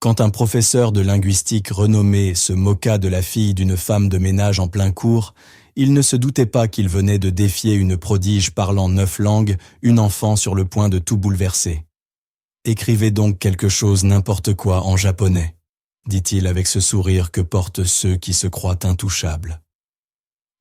Quand un professeur de linguistique renommé se moqua de la fille d'une femme de ménage en plein cours, il ne se doutait pas qu'il venait de défier une prodige parlant 9 langues, une enfant sur le point de tout bouleverser. « Écrivez donc quelque chose n'importe quoi en japonais », dit-il avec ce sourire que portent ceux qui se croient intouchables.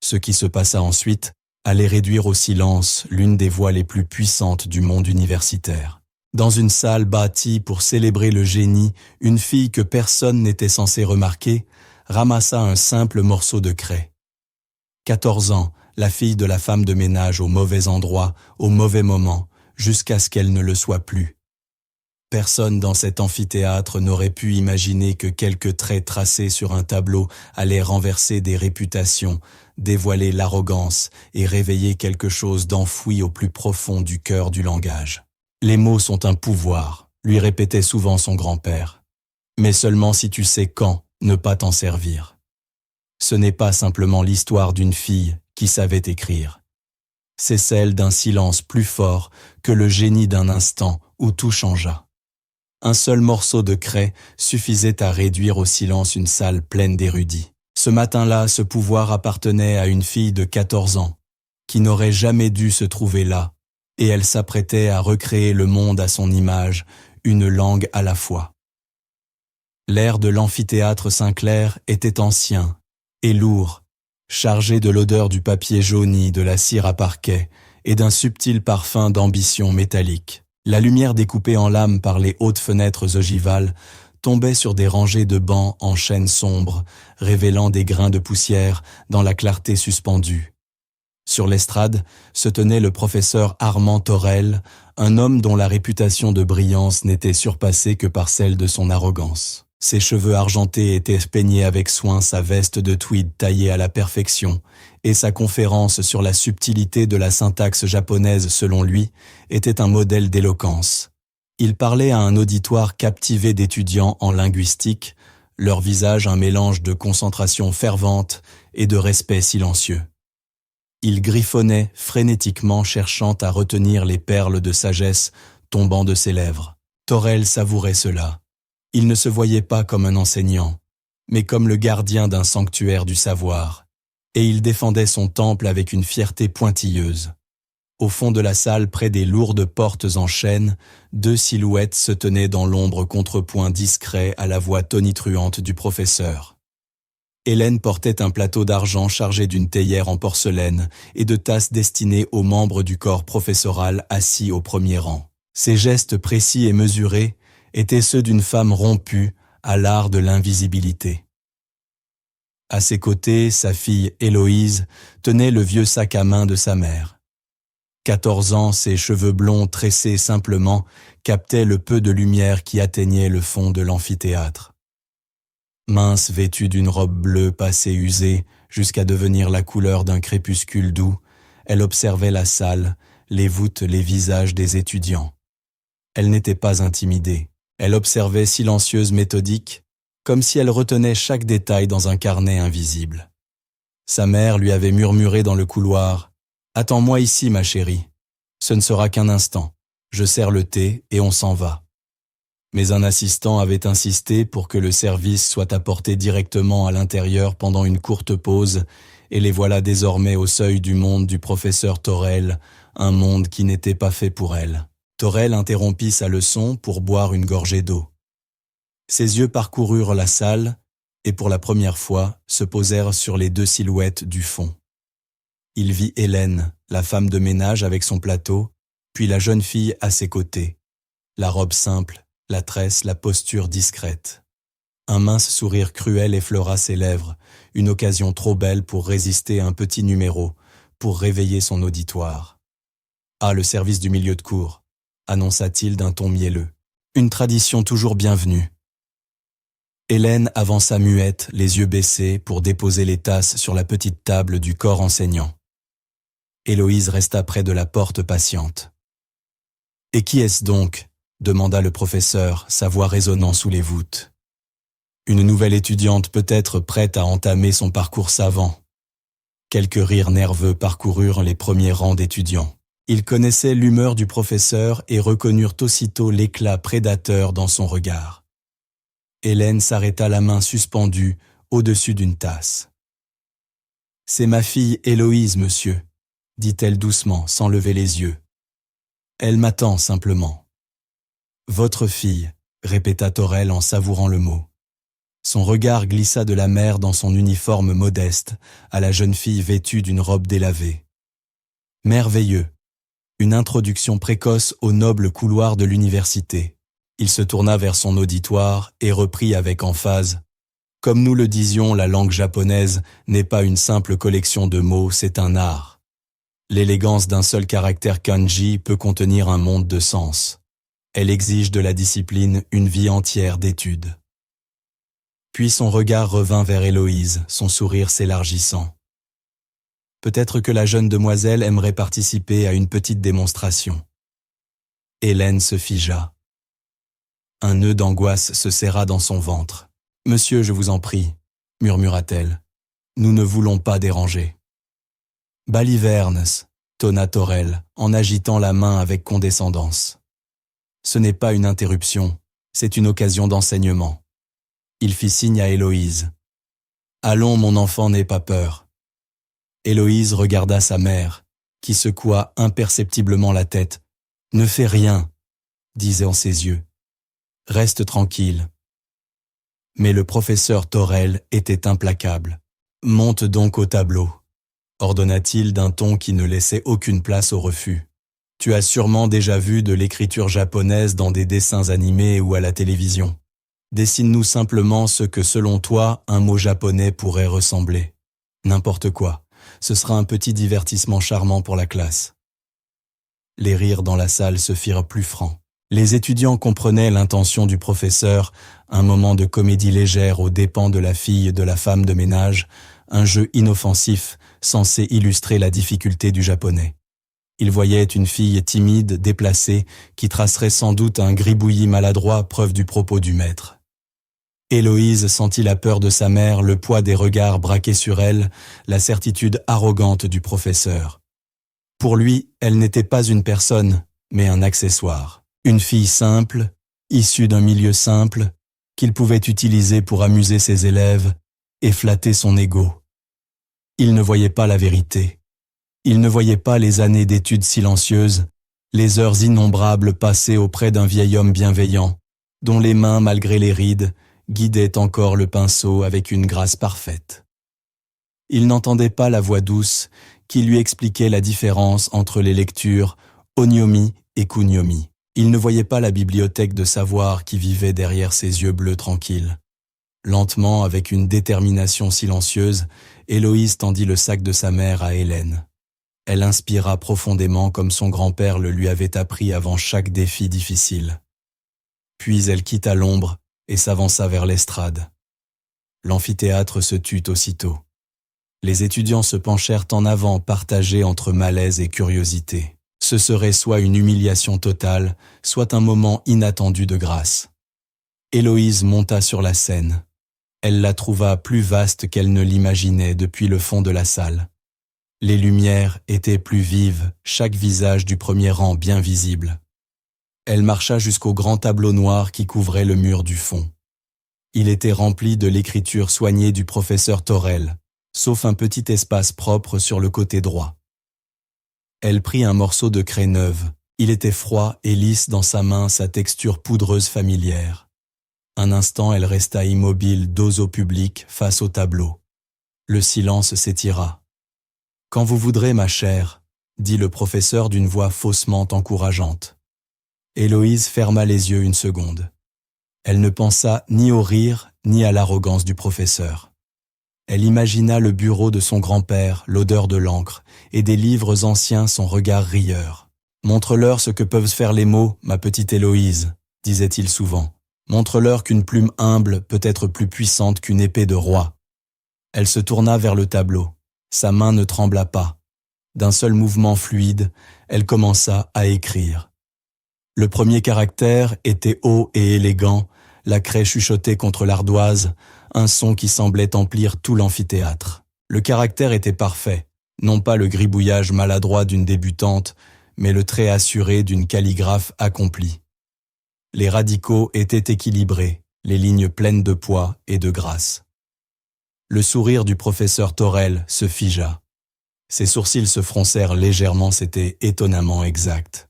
Ce qui se passa ensuite allait réduire au silence l'une des voix les plus puissantes du monde universitaire. Dans une salle bâtie pour célébrer le génie, une fille que personne n'était censé remarquer ramassa un simple morceau de craie. 14 ans, la fille de la femme de ménage au mauvais endroit, au mauvais moment, jusqu'à ce qu'elle ne le soit plus. Personne dans cet amphithéâtre n'aurait pu imaginer que quelques traits tracés sur un tableau allaient renverser des réputations, dévoiler l'arrogance et réveiller quelque chose d'enfoui au plus profond du cœur du langage. Les mots sont un pouvoir, lui répétait souvent son grand-père. Mais seulement si tu sais quand ne pas t'en servir. Ce n'est pas simplement l'histoire d'une fille qui savait écrire. C'est celle d'un silence plus fort que le génie d'un instant où tout changea. Un seul morceau de craie suffisait à réduire au silence une salle pleine d'érudits. Ce matin-là, ce pouvoir appartenait à une fille de 14 ans, qui n'aurait jamais dû se trouver là, et elle s'apprêtait à recréer le monde à son image, une langue à la fois. L'air de l'amphithéâtre Saint-Clair était ancien et lourd, chargé de l'odeur du papier jauni, de la cire à parquet et d'un subtil parfum d'ambition métallique. La lumière découpée en lames par les hautes fenêtres ogivales tombait sur des rangées de bancs en chêne sombre, révélant des grains de poussière dans la clarté suspendue. Sur l'estrade se tenait le professeur Armand Torel, un homme dont la réputation de brillance n'était surpassée que par celle de son arrogance. Ses cheveux argentés étaient peignés avec soin sa veste de tweed taillée à la perfection, et sa conférence sur la subtilité de la syntaxe japonaise, selon lui, était un modèle d'éloquence. Il parlait à un auditoire captivé d'étudiants en linguistique, leur visage un mélange de concentration fervente et de respect silencieux. Il griffonnait frénétiquement, cherchant à retenir les perles de sagesse tombant de ses lèvres. Torel savourait cela. Il ne se voyait pas comme un enseignant, mais comme le gardien d'un sanctuaire du savoir, et il défendait son temple avec une fierté pointilleuse. Au fond de la salle, près des lourdes portes en chêne, 2 silhouettes se tenaient dans l'ombre, contrepoint discret à la voix tonitruante du professeur. Hélène portait un plateau d'argent chargé d'une théière en porcelaine et de tasses destinées aux membres du corps professoral assis au premier rang. Ses gestes précis et mesurés étaient ceux d'une femme rompue à l'art de l'invisibilité. À ses côtés, sa fille Héloïse tenait le vieux sac à main de sa mère. 14 ans, ses cheveux blonds tressés simplement captaient le peu de lumière qui atteignait le fond de l'amphithéâtre. Mince, vêtue d'une robe bleue passée usée jusqu'à devenir la couleur d'un crépuscule doux, elle observait la salle, les voûtes, les visages des étudiants. Elle n'était pas intimidée. Elle observait silencieuse, méthodique, comme si elle retenait chaque détail dans un carnet invisible. Sa mère lui avait murmuré dans le couloir « Attends-moi ici, ma chérie. Ce ne sera qu'un instant. Je sers le thé et on s'en va. » Mais un assistant avait insisté pour que le service soit apporté directement à l'intérieur pendant une courte pause, et les voilà désormais au seuil du monde du professeur Torel, un monde qui n'était pas fait pour elle. Torel interrompit sa leçon pour boire une gorgée d'eau. Ses yeux parcoururent la salle et pour la première fois se posèrent sur les 2 silhouettes du fond. Il vit Hélène, la femme de ménage avec son plateau, puis la jeune fille à ses côtés, la robe simple, la tresse, la posture discrète. Un mince sourire cruel effleura ses lèvres, une occasion trop belle pour résister à un petit numéro, pour réveiller son auditoire. « Ah, le service du milieu de cours », annonça-t-il d'un ton mielleux. « Une tradition toujours bienvenue. » Hélène avança muette, les yeux baissés, pour déposer les tasses sur la petite table du corps enseignant. Héloïse resta près de la porte patiente. « Et qui est-ce donc ?» demanda le professeur, sa voix résonnant sous les voûtes. Une nouvelle étudiante peut-être prête à entamer son parcours savant. Quelques rires nerveux parcoururent les premiers rangs d'étudiants. Ils connaissaient l'humeur du professeur et reconnurent aussitôt l'éclat prédateur dans son regard. Hélène s'arrêta la main suspendue au-dessus d'une tasse. « C'est ma fille Héloïse, monsieur, » dit-elle doucement, sans lever les yeux. « Elle m'attend simplement. »« Votre fille, » répéta Thorel en savourant le mot. Son regard glissa de la mère dans son uniforme modeste à la jeune fille vêtue d'une robe délavée. Merveilleux, une introduction précoce au noble couloir de l'université. Il se tourna vers son auditoire et reprit avec emphase. « Comme nous le disions, la langue japonaise n'est pas une simple collection de mots, c'est un art. L'élégance d'un seul caractère kanji peut contenir un monde de sens. Elle exige de la discipline une vie entière d'études. » Puis son regard revint vers Héloïse, son sourire s'élargissant. Peut-être que la jeune demoiselle aimerait participer à une petite démonstration. Hélène se figea. Un nœud d'angoisse se serra dans son ventre. « Monsieur, je vous en prie, » murmura-t-elle. « Nous ne voulons pas déranger. »« Balivernes » tonna Thorel, en agitant la main avec condescendance. « Ce n'est pas une interruption, c'est une occasion d'enseignement. » Il fit signe à Héloïse. « Allons, mon enfant, n'aie pas peur. » Héloïse regarda sa mère, qui secoua imperceptiblement la tête. « Ne fais rien, » disait en ses yeux. « Reste tranquille. » Mais le professeur Thorel était implacable. « Monte donc au tableau, » ordonna-t-il d'un ton qui ne laissait aucune place au refus. « Tu as sûrement déjà vu de l'écriture japonaise dans des dessins animés ou à la télévision. Dessine-nous simplement ce que, selon toi, un mot japonais pourrait ressembler. N'importe quoi, ce sera un petit divertissement charmant pour la classe. » Les rires dans la salle se firent plus francs. Les étudiants comprenaient l'intention du professeur, un moment de comédie légère aux dépens de la fille de la femme de ménage, un jeu inoffensif censé illustrer la difficulté du japonais. Ils voyaient une fille timide, déplacée, qui tracerait sans doute un gribouillis maladroit, preuve du propos du maître. Héloïse sentit la peur de sa mère, le poids des regards braqués sur elle, la certitude arrogante du professeur. Pour lui, elle n'était pas une personne, mais un accessoire. Une fille simple, issue d'un milieu simple, qu'il pouvait utiliser pour amuser ses élèves et flatter son ego. Il ne voyait pas la vérité. Il ne voyait pas les années d'études silencieuses, les heures innombrables passées auprès d'un vieil homme bienveillant, dont les mains, malgré les rides, guidaient encore le pinceau avec une grâce parfaite. Il n'entendait pas la voix douce qui lui expliquait la différence entre les lectures onyomi et kunyomi. Il ne voyait pas la bibliothèque de savoir qui vivait derrière ses yeux bleus tranquilles. Lentement, avec une détermination silencieuse, Héloïse tendit le sac de sa mère à Hélène. Elle inspira profondément comme son grand-père le lui avait appris avant chaque défi difficile. Puis elle quitta l'ombre et s'avança vers l'estrade. L'amphithéâtre se tut aussitôt. Les étudiants se penchèrent en avant, partagés entre malaise et curiosité. Ce serait soit une humiliation totale, soit un moment inattendu de grâce. Héloïse monta sur la scène. Elle la trouva plus vaste qu'elle ne l'imaginait depuis le fond de la salle. Les lumières étaient plus vives, chaque visage du premier rang bien visible. Elle marcha jusqu'au grand tableau noir qui couvrait le mur du fond. Il était rempli de l'écriture soignée du professeur Thorel, sauf un petit espace propre sur le côté droit. Elle prit un morceau de craie neuve. Il était froid et lisse dans sa main, sa texture poudreuse familière. Un instant, elle resta immobile, dos au public, face au tableau. Le silence s'étira. « Quand vous voudrez, ma chère », dit le professeur d'une voix faussement encourageante. Héloïse ferma les yeux une seconde. Elle ne pensa ni au rire, ni à l'arrogance du professeur. Elle imagina le bureau de son grand-père, l'odeur de l'encre, et des livres anciens son regard rieur. « Montre-leur ce que peuvent faire les mots, ma petite Héloïse », disait-il souvent. « Montre-leur qu'une plume humble peut être plus puissante qu'une épée de roi. » Elle se tourna vers le tableau. Sa main ne trembla pas. D'un seul mouvement fluide, elle commença à écrire. Le premier caractère était haut et élégant, la craie chuchotée contre l'ardoise, un son qui semblait emplir tout l'amphithéâtre. Le caractère était parfait, non pas le gribouillage maladroit d'une débutante, mais le trait assuré d'une calligraphe accomplie. Les radicaux étaient équilibrés, les lignes pleines de poids et de grâce. Le sourire du professeur Torel se figea. Ses sourcils se froncèrent légèrement, c'était étonnamment exact.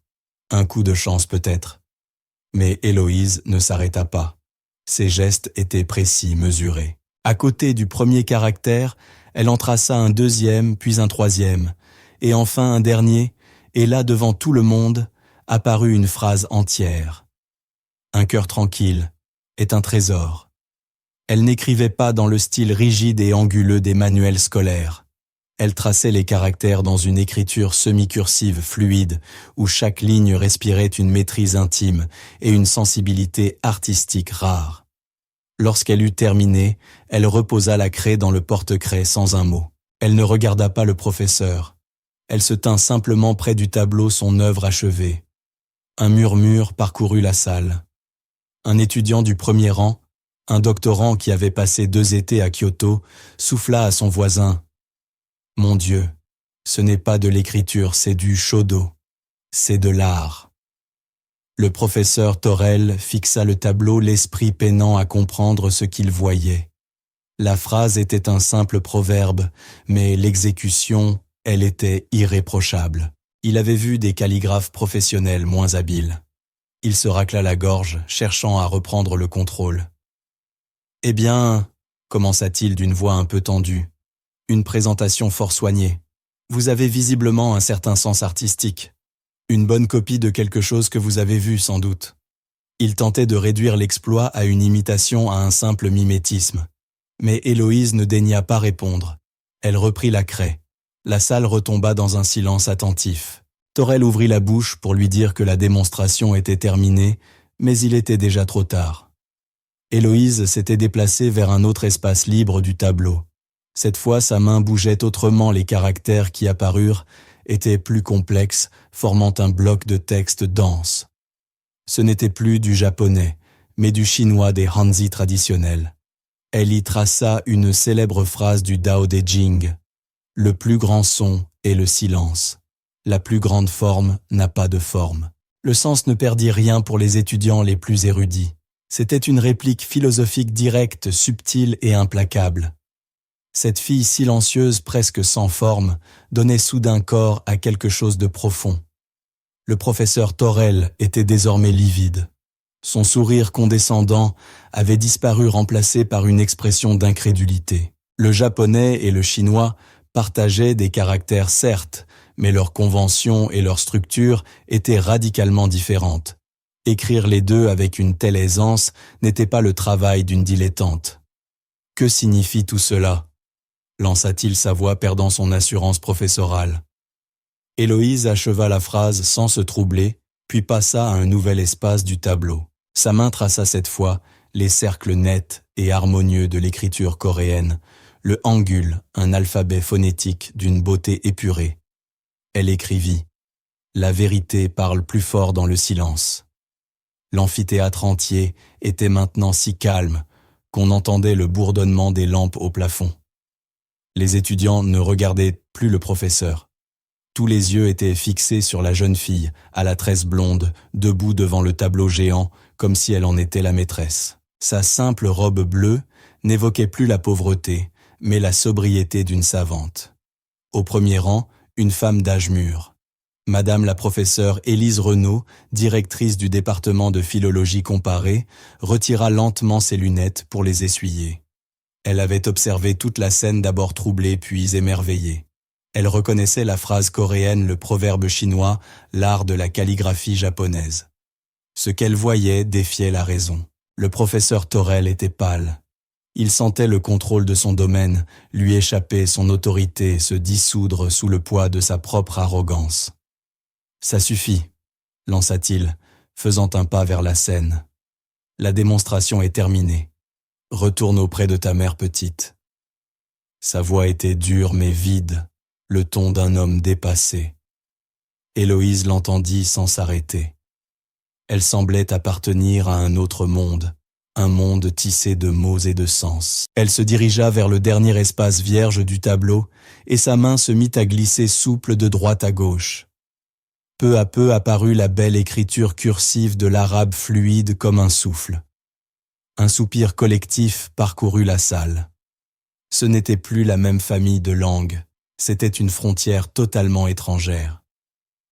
Un coup de chance peut-être. Mais Héloïse ne s'arrêta pas. Ses gestes étaient précis, mesurés. À côté du premier caractère, elle en traça un deuxième, puis un troisième, et enfin un dernier, et là devant tout le monde, apparut une phrase entière. Un cœur tranquille est un trésor. Elle n'écrivait pas dans le style rigide et anguleux des manuels scolaires. Elle traçait les caractères dans une écriture semi-cursive fluide, où chaque ligne respirait une maîtrise intime et une sensibilité artistique rare. Lorsqu'elle eut terminé, elle reposa la craie dans le porte-craie sans un mot. Elle ne regarda pas le professeur. Elle se tint simplement près du tableau, son œuvre achevée. Un murmure parcourut la salle. Un étudiant du premier rang, un doctorant qui avait passé 2 étés à Kyoto, souffla à son voisin. « Mon Dieu, ce n'est pas de l'écriture, c'est du shodo. C'est de l'art. » Le professeur Torel fixa le tableau, l'esprit peinant à comprendre ce qu'il voyait. La phrase était un simple proverbe, mais l'exécution, elle était irréprochable. Il avait vu des calligraphes professionnels moins habiles. Il se racla la gorge, cherchant à reprendre le contrôle. « Eh bien, commença-t-il d'une voix un peu tendue, une présentation fort soignée. Vous avez visiblement un certain sens artistique. Une bonne copie de quelque chose que vous avez vu, sans doute. » Il tentait de réduire l'exploit à une imitation, à un simple mimétisme. Mais Héloïse ne daigna pas répondre. Elle reprit la craie. La salle retomba dans un silence attentif. Torel ouvrit la bouche pour lui dire que la démonstration était terminée, mais il était déjà trop tard. Héloïse s'était déplacée vers un autre espace libre du tableau. Cette fois, sa main bougeait autrement, les caractères qui apparurent étaient plus complexes, formant un bloc de texte dense. Ce n'était plus du japonais, mais du chinois des Hanzi traditionnels. Elle y traça une célèbre phrase du Dao De Jing. « Le plus grand son est le silence. La plus grande forme n'a pas de forme. » Le sens ne perdit rien pour les étudiants les plus érudits. C'était une réplique philosophique directe, subtile et implacable. Cette fille silencieuse, presque sans forme, donnait soudain corps à quelque chose de profond. Le professeur Torel était désormais livide. Son sourire condescendant avait disparu, remplacé par une expression d'incrédulité. Le japonais et le chinois partageaient des caractères certes, mais leurs conventions et leur structure étaient radicalement différentes. Écrire les deux avec une telle aisance n'était pas le travail d'une dilettante. « Que signifie tout cela ?» lança-t-il sa voix, perdant son assurance professorale. Héloïse acheva la phrase sans se troubler, puis passa à un nouvel espace du tableau. Sa main traça cette fois les cercles nets et harmonieux de l'écriture coréenne, le hangul, un alphabet phonétique d'une beauté épurée. Elle écrivit « La vérité parle plus fort dans le silence ». L'amphithéâtre entier était maintenant si calme qu'on entendait le bourdonnement des lampes au plafond. Les étudiants ne regardaient plus le professeur. Tous les yeux étaient fixés sur la jeune fille, à la tresse blonde, debout devant le tableau géant, comme si elle en était la maîtresse. Sa simple robe bleue n'évoquait plus la pauvreté, mais la sobriété d'une savante. Au premier rang, une femme d'âge mûr. Madame la professeure Élise Renaud, directrice du département de philologie comparée, retira lentement ses lunettes pour les essuyer. Elle avait observé toute la scène, d'abord troublée puis émerveillée. Elle reconnaissait la phrase coréenne, le proverbe chinois, l'art de la calligraphie japonaise. Ce qu'elle voyait défiait la raison. Le professeur Torel était pâle. Il sentait le contrôle de son domaine lui échapper, son autorité se dissoudre sous le poids de sa propre arrogance. « Ça suffit », lança-t-il, faisant un pas vers la scène. « La démonstration est terminée. Retourne auprès de ta mère petite. » Sa voix était dure mais vide, le ton d'un homme dépassé. Héloïse l'entendit sans s'arrêter. Elle semblait appartenir à un autre monde, un monde tissé de mots et de sens. Elle se dirigea vers le dernier espace vierge du tableau et sa main se mit à glisser souple de droite à gauche. Peu à peu apparut la belle écriture cursive de l'arabe fluide comme un souffle. Un soupir collectif parcourut la salle. Ce n'était plus la même famille de langues, c'était une frontière totalement étrangère.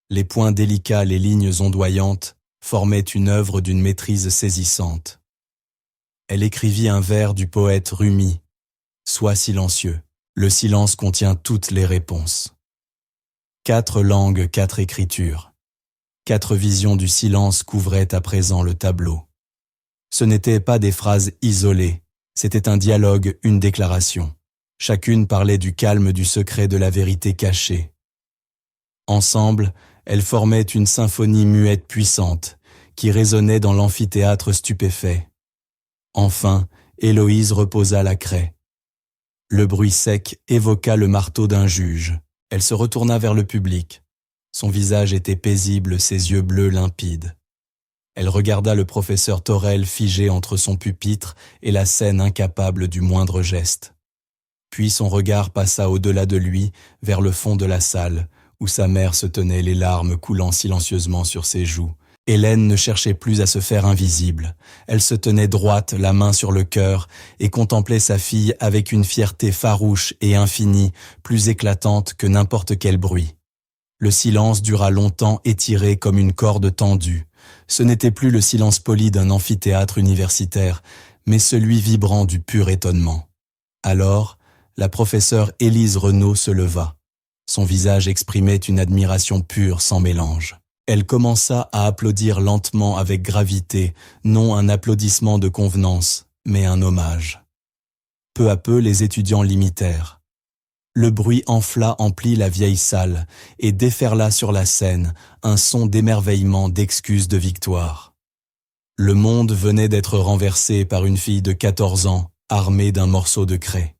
Les points délicats, les lignes ondoyantes, formaient une œuvre d'une maîtrise saisissante. Elle écrivit un vers du poète Rumi. « Sois silencieux, le silence contient toutes les réponses. » 4 langues, 4 écritures. 4 visions du silence couvraient à présent le tableau. Ce n'étaient pas des phrases isolées, c'était un dialogue, une déclaration. Chacune parlait du calme, du secret, de la vérité cachée. Ensemble, elles formaient une symphonie muette puissante, qui résonnait dans l'amphithéâtre stupéfait. Enfin, Héloïse reposa la craie. Le bruit sec évoqua le marteau d'un juge. Elle se retourna vers le public. Son visage était paisible, ses yeux bleus limpides. Elle regarda le professeur Torel figé entre son pupitre et la scène incapable du moindre geste. Puis son regard passa au-delà de lui, vers le fond de la salle, où sa mère se tenait, les larmes coulant silencieusement sur ses joues. Hélène ne cherchait plus à se faire invisible. Elle se tenait droite, la main sur le cœur, et contemplait sa fille avec une fierté farouche et infinie, plus éclatante que n'importe quel bruit. Le silence dura longtemps, étiré comme une corde tendue. Ce n'était plus le silence poli d'un amphithéâtre universitaire, mais celui vibrant du pur étonnement. Alors, la professeure Élise Renaud se leva. Son visage exprimait une admiration pure, sans mélange. Elle commença à applaudir lentement avec gravité, non un applaudissement de convenance, mais un hommage. Peu à peu, les étudiants l'imitèrent. Le bruit emplit la vieille salle et déferla sur la scène un son d'émerveillement, d'excuses, de victoire. Le monde venait d'être renversé par une fille de 14 ans, armée d'un morceau de craie.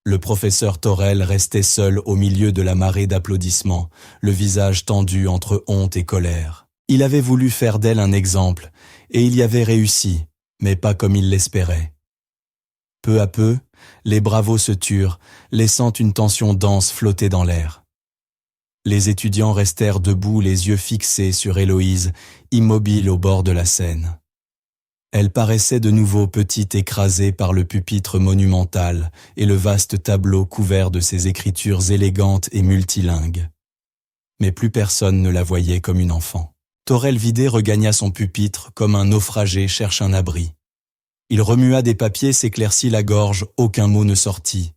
Le professeur Torel restait seul au milieu de la marée d'applaudissements, le visage tendu entre honte et colère. Il avait voulu faire d'elle un exemple, et il y avait réussi, mais pas comme il l'espérait. Peu à peu, les bravos se turent, laissant une tension dense flotter dans l'air. Les étudiants restèrent debout, les yeux fixés sur Héloïse, immobile au bord de la scène. Elle paraissait de nouveau petite, écrasée par le pupitre monumental et le vaste tableau couvert de ses écritures élégantes et multilingues. Mais plus personne ne la voyait comme une enfant. Torel vidé regagna son pupitre comme un naufragé cherche un abri. Il remua des papiers, s'éclaircit la gorge, aucun mot ne sortit.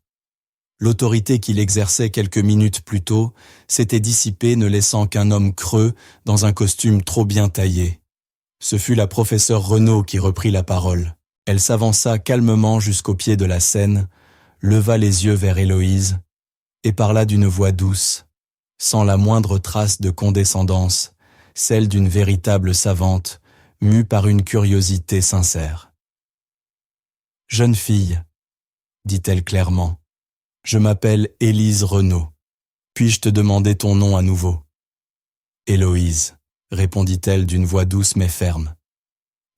L'autorité qu'il exerçait quelques minutes plus tôt s'était dissipée, ne laissant qu'un homme creux dans un costume trop bien taillé. Ce fut la professeure Renaud qui reprit la parole. Elle s'avança calmement jusqu'au pied de la scène, leva les yeux vers Héloïse et parla d'une voix douce, sans la moindre trace de condescendance, celle d'une véritable savante, mue par une curiosité sincère. « Jeune fille, dit-elle clairement, je m'appelle Élise Renaud. Puis-je te demander ton nom à nouveau ? Héloïse, répondit-elle d'une voix douce mais ferme.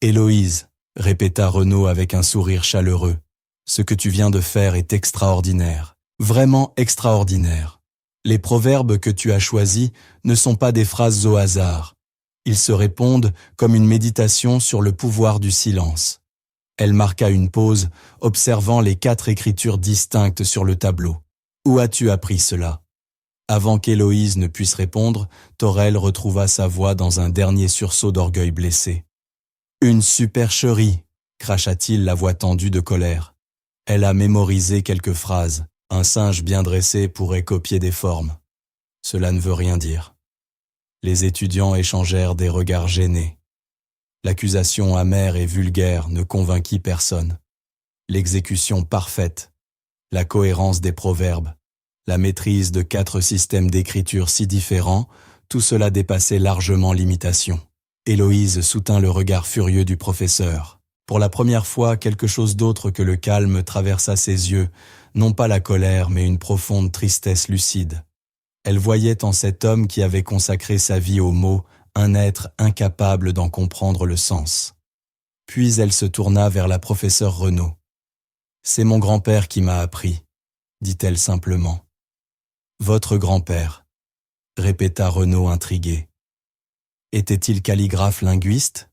Héloïse, répéta Renaud avec un sourire chaleureux, ce que tu viens de faire est extraordinaire, vraiment extraordinaire. Les proverbes que tu as choisis ne sont pas des phrases au hasard. Ils se répondent comme une méditation sur le pouvoir du silence. Elle marqua une pause, observant les 4 écritures distinctes sur le tableau. Où as-tu appris cela ? Avant qu'Héloïse ne puisse répondre, Torel retrouva sa voix dans un dernier sursaut d'orgueil blessé. « Une supercherie !» cracha-t-il, la voix tendue de colère. Elle a mémorisé quelques phrases. Un singe bien dressé pourrait copier des formes. Cela ne veut rien dire. Les étudiants échangèrent des regards gênés. L'accusation amère et vulgaire ne convainquit personne. L'exécution parfaite, la cohérence des proverbes, la maîtrise de 4 systèmes d'écriture si différents, tout cela dépassait largement l'imitation. Héloïse soutint le regard furieux du professeur. Pour la première fois, quelque chose d'autre que le calme traversa ses yeux, non pas la colère, mais une profonde tristesse lucide. Elle voyait en cet homme qui avait consacré sa vie aux mots un être incapable d'en comprendre le sens. Puis elle se tourna vers la professeure Renaud. « C'est mon grand-père qui m'a appris, » dit-elle simplement. « Votre grand-père, » répéta Renaud intrigué. « Était-il calligraphe linguiste ?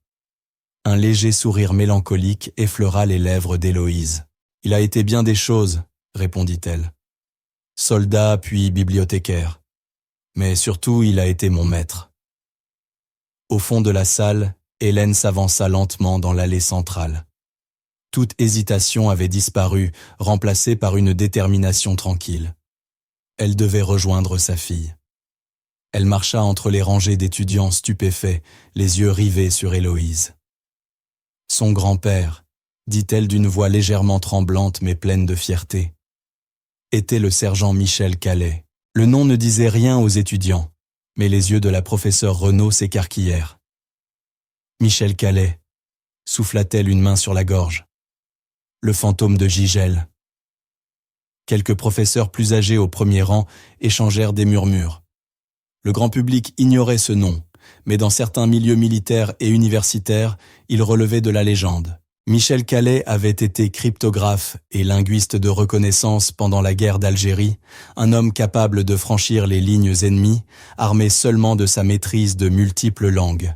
Un léger sourire mélancolique effleura les lèvres d'Héloïse. « Il a été bien des choses, » répondit-elle. « Soldat puis bibliothécaire. Mais surtout, il a été mon maître. » Au fond de la salle, Hélène s'avança lentement dans l'allée centrale. Toute hésitation avait disparu, remplacée par une détermination tranquille. Elle devait rejoindre sa fille. Elle marcha entre les rangées d'étudiants stupéfaits, les yeux rivés sur Héloïse. « Son grand-père », dit-elle d'une voix légèrement tremblante mais pleine de fierté, était le sergent Michel Calais. Le nom ne disait rien aux étudiants, mais les yeux de la professeure Renaud s'écarquillèrent. « Michel Calais », souffla-t-elle une main sur la gorge. « Le fantôme de Gigel. » Quelques professeurs plus âgés au premier rang échangèrent des murmures. Le grand public ignorait ce nom, mais dans certains milieux militaires et universitaires, il relevait de la légende. Michel Calais avait été cryptographe et linguiste de reconnaissance pendant la guerre d'Algérie, un homme capable de franchir les lignes ennemies, armé seulement de sa maîtrise de multiples langues.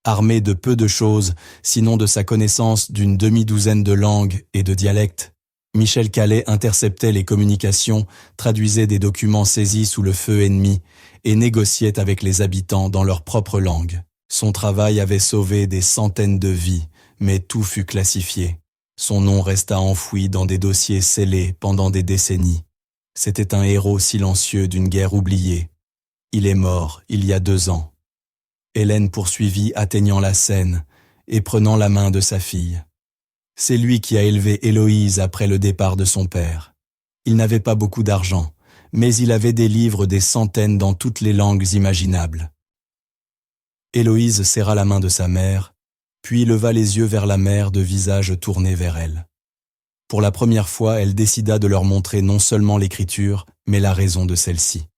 Armé de peu de choses, sinon de sa connaissance d'une demi-douzaine de langues et de dialectes, Michel Calais interceptait les communications, traduisait des documents saisis sous le feu ennemi et négociait avec les habitants dans leur propre langue. Son travail avait sauvé des centaines de vies, mais tout fut classifié. Son nom resta enfoui dans des dossiers scellés pendant des décennies. C'était un héros silencieux d'une guerre oubliée. Il est mort il y a 2 ans. Hélène poursuivit, atteignant la scène et prenant la main de sa fille. C'est lui qui a élevé Héloïse après le départ de son père. Il n'avait pas beaucoup d'argent, mais il avait des livres des centaines dans toutes les langues imaginables. Héloïse serra la main de sa mère, puis leva les yeux vers la mer de visage tourné vers elle. Pour la première fois, elle décida de leur montrer non seulement l'écriture, mais la raison de celle-ci.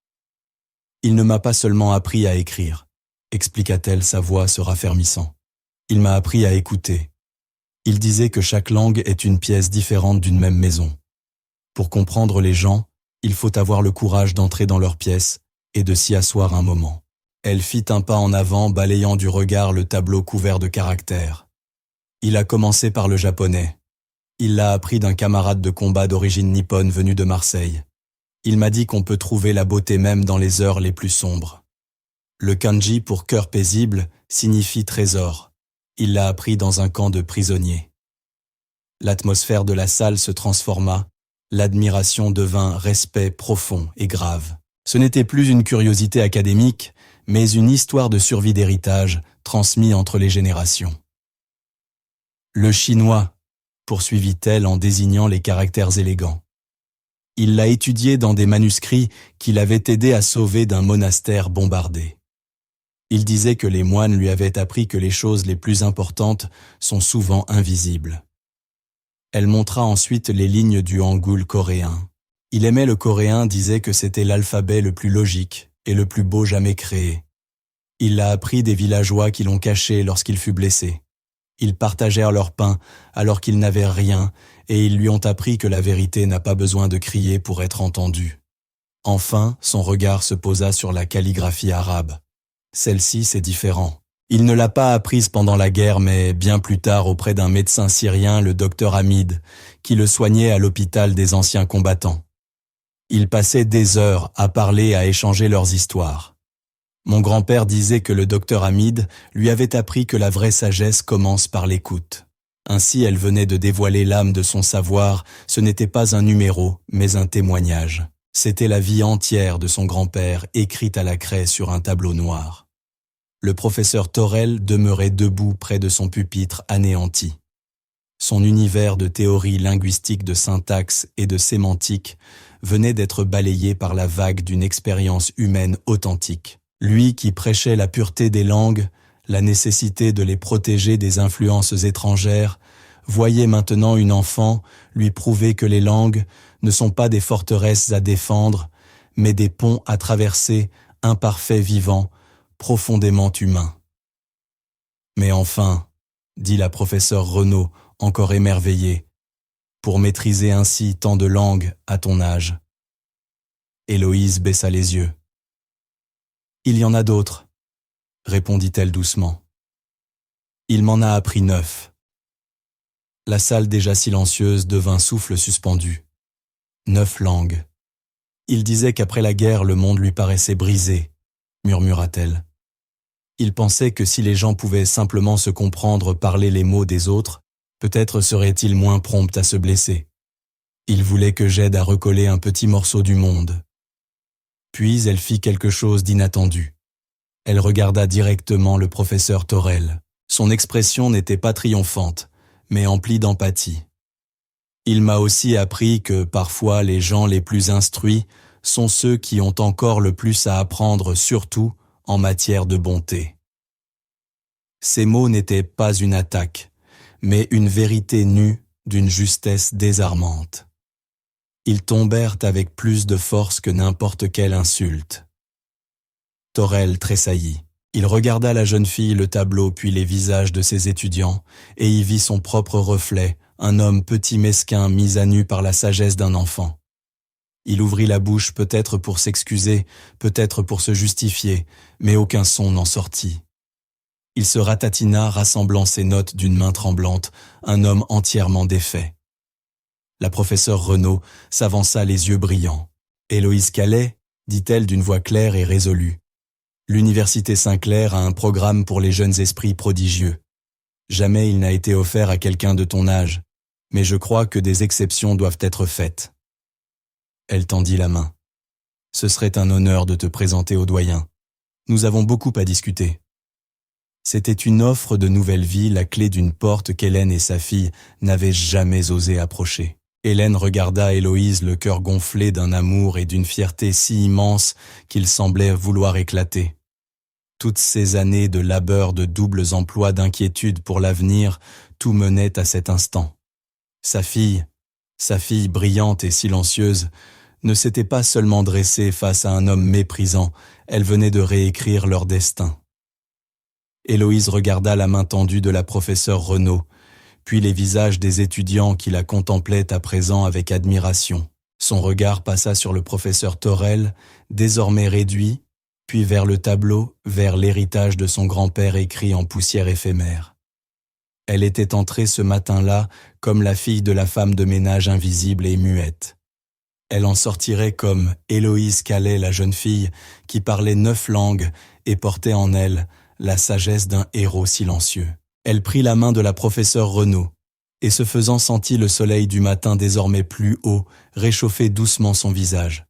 « Il ne m'a pas seulement appris à écrire », expliqua-t-elle, sa voix se raffermissant. « Il m'a appris à écouter. Il disait que chaque langue est une pièce différente d'une même maison. Pour comprendre les gens, il faut avoir le courage d'entrer dans leur pièce et de s'y asseoir un moment. » Elle fit un pas en avant, balayant du regard le tableau couvert de caractères. Il a commencé par le japonais. Il l'a appris d'un camarade de combat d'origine nippone venu de Marseille. Il m'a dit qu'on peut trouver la beauté même dans les heures les plus sombres. Le kanji pour cœur paisible signifie trésor. Il l'a appris dans un camp de prisonniers. L'atmosphère de la salle se transforma, l'admiration devint respect profond et grave. Ce n'était plus une curiosité académique, mais une histoire de survie d'héritage transmis entre les générations. Le chinois, poursuivit-elle en désignant les caractères élégants. Il l'a étudié dans des manuscrits qui l'avaient aidé à sauver d'un monastère bombardé. Il disait que les moines lui avaient appris que les choses les plus importantes sont souvent invisibles. Elle montra ensuite les lignes du hangul coréen. Il aimait le coréen, disait que c'était l'alphabet le plus logique et le plus beau jamais créé. Il l'a appris des villageois qui l'ont caché lorsqu'il fut blessé. Ils partagèrent leur pain alors qu'ils n'avaient rien et ils lui ont appris que la vérité n'a pas besoin de crier pour être entendue. Enfin, son regard se posa sur la calligraphie arabe. Celle-ci, c'est différent. Il ne l'a pas apprise pendant la guerre, mais bien plus tard auprès d'un médecin syrien, le docteur Hamid, qui le soignait à l'hôpital des anciens combattants. Ils passaient des heures à parler, à échanger leurs histoires. Mon grand-père disait que le docteur Hamid lui avait appris que la vraie sagesse commence par l'écoute. Ainsi, elle venait de dévoiler l'âme de son savoir, ce n'était pas un numéro, mais un témoignage. C'était la vie entière de son grand-père, écrite à la craie sur un tableau noir. Le professeur Torel demeurait debout près de son pupitre anéanti. Son univers de théorie linguistique, de syntaxe et de sémantique venait d'être balayé par la vague d'une expérience humaine authentique. Lui qui prêchait la pureté des langues, la nécessité de les protéger des influences étrangères, voyait maintenant une enfant lui prouver que les langues ne sont pas des forteresses à défendre, mais des ponts à traverser, imparfaits vivants, profondément humains. Mais enfin, dit la professeure Renaud, encore émerveillée, pour maîtriser ainsi tant de langues à ton âge. Héloïse baissa les yeux. « Il y en a d'autres », répondit-elle doucement. Il m'en a appris 9. La salle déjà silencieuse devint souffle suspendu. 9 langues. Il disait qu'après la guerre, le monde lui paraissait brisé, murmura-t-elle. Il pensait que si les gens pouvaient simplement se comprendre, parler les mots des autres, peut-être seraient-ils moins prompts à se blesser. Il voulait que j'aide à recoller un petit morceau du monde. Puis elle fit quelque chose d'inattendu. Elle regarda directement le professeur Torel. Son expression n'était pas triomphante, mais emplie d'empathie. Il m'a aussi appris que parfois les gens les plus instruits sont ceux qui ont encore le plus à apprendre, surtout en matière de bonté. Ces mots n'étaient pas une attaque, mais une vérité nue d'une justesse désarmante. Ils tombèrent avec plus de force que n'importe quelle insulte. Torel tressaillit. Il regarda la jeune fille, le tableau, puis les visages de ses étudiants, et y vit son propre reflet, un homme petit mesquin mis à nu par la sagesse d'un enfant. Il ouvrit la bouche peut-être pour s'excuser, peut-être pour se justifier, mais aucun son n'en sortit. Il se ratatina, rassemblant ses notes d'une main tremblante, un homme entièrement défait. La professeure Renaud s'avança les yeux brillants. « Héloïse Calais, dit-elle d'une voix claire et résolue. L'Université Saint-Clair a un programme pour les jeunes esprits prodigieux. Jamais il n'a été offert à quelqu'un de ton âge, mais je crois que des exceptions doivent être faites. » Elle tendit la main. « Ce serait un honneur de te présenter au doyen. Nous avons beaucoup à discuter. » C'était une offre de nouvelle vie, la clé d'une porte qu'Hélène et sa fille n'avaient jamais osé approcher. Hélène regarda Héloïse, le cœur gonflé d'un amour et d'une fierté si immense qu'il semblait vouloir éclater. Toutes ces années de labeur, de doubles emplois, d'inquiétude pour l'avenir, tout menait à cet instant. Sa fille brillante et silencieuse, ne s'était pas seulement dressée face à un homme méprisant, elle venait de réécrire leur destin. Héloïse regarda la main tendue de la professeure Renaud, puis les visages des étudiants qui la contemplaient à présent avec admiration. Son regard passa sur le professeur Torel, désormais réduit, puis vers le tableau, vers l'héritage de son grand-père écrit en poussière éphémère. Elle était entrée ce matin-là comme la fille de la femme de ménage invisible et muette. Elle en sortirait comme Héloïse Calais, la jeune fille, qui parlait 9 langues et portait en elle la sagesse d'un héros silencieux. Elle prit la main de la professeure Renaud, et se faisant sentit le soleil du matin désormais plus haut, réchauffer doucement son visage.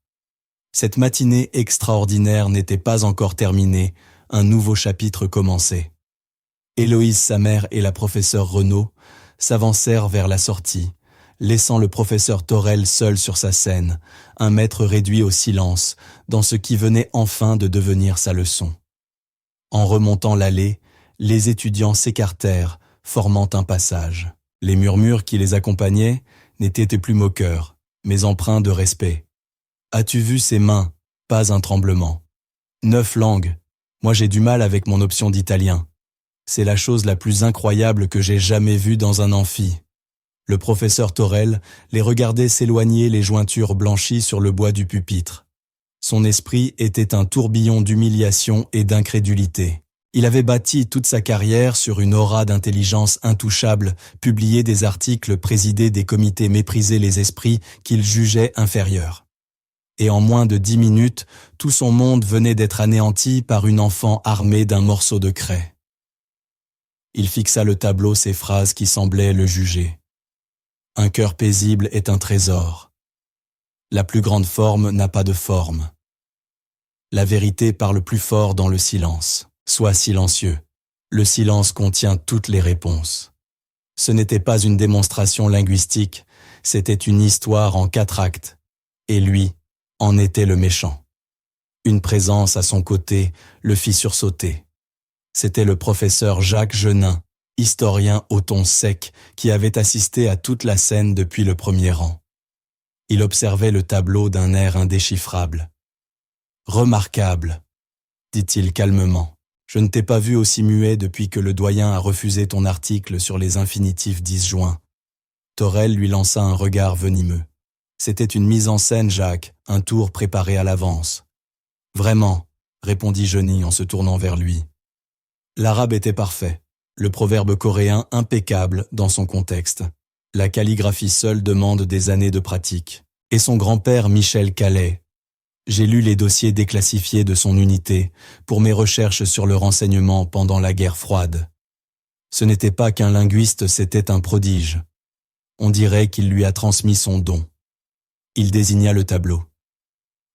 Cette matinée extraordinaire n'était pas encore terminée, un nouveau chapitre commençait. Héloïse, sa mère et la professeure Renaud s'avancèrent vers la sortie, laissant le professeur Torel seul sur sa scène, un maître réduit au silence, dans ce qui venait enfin de devenir sa leçon. En remontant l'allée, les étudiants s'écartèrent, formant un passage. Les murmures qui les accompagnaient n'étaient plus moqueurs, mais empreints de respect. « As-tu vu ses mains ? Pas un tremblement. 9 langues. Moi j'ai du mal avec mon option d'italien. C'est la chose la plus incroyable que j'ai jamais vue dans un amphi. » Le professeur Torel les regardait s'éloigner, les jointures blanchies sur le bois du pupitre. Son esprit était un tourbillon d'humiliation et d'incrédulité. Il avait bâti toute sa carrière sur une aura d'intelligence intouchable, publié des articles, présidé des comités, méprisé les esprits qu'il jugeait inférieurs. Et en moins de 10 minutes, tout son monde venait d'être anéanti par une enfant armée d'un morceau de craie. Il fixa le tableau, ces phrases qui semblaient le juger. Un cœur paisible est un trésor. La plus grande forme n'a pas de forme. La vérité parle plus fort dans le silence. Sois silencieux. Le silence contient toutes les réponses. Ce n'était pas une démonstration linguistique, c'était une histoire en 4 actes. Et lui en était le méchant. Une présence à son côté le fit sursauter. C'était le professeur Jacques Genin, historien au ton sec, qui avait assisté à toute la scène depuis le premier rang. Il observait le tableau d'un air indéchiffrable. « Remarquable, dit-il calmement. Je ne t'ai pas vu aussi muet depuis que le doyen a refusé ton article sur les infinitifs disjoints. » Torel lui lança un regard venimeux. C'était une mise en scène, Jacques, un tour préparé à l'avance. Vraiment, répondit Genis en se tournant vers lui. L'arabe était parfait. Le proverbe coréen impeccable dans son contexte. La calligraphie seule demande des années de pratique. Et son grand-père Michel Calais. J'ai lu les dossiers déclassifiés de son unité pour mes recherches sur le renseignement pendant la guerre froide. Ce n'était pas qu'un linguiste, c'était un prodige. On dirait qu'il lui a transmis son don. Il désigna le tableau.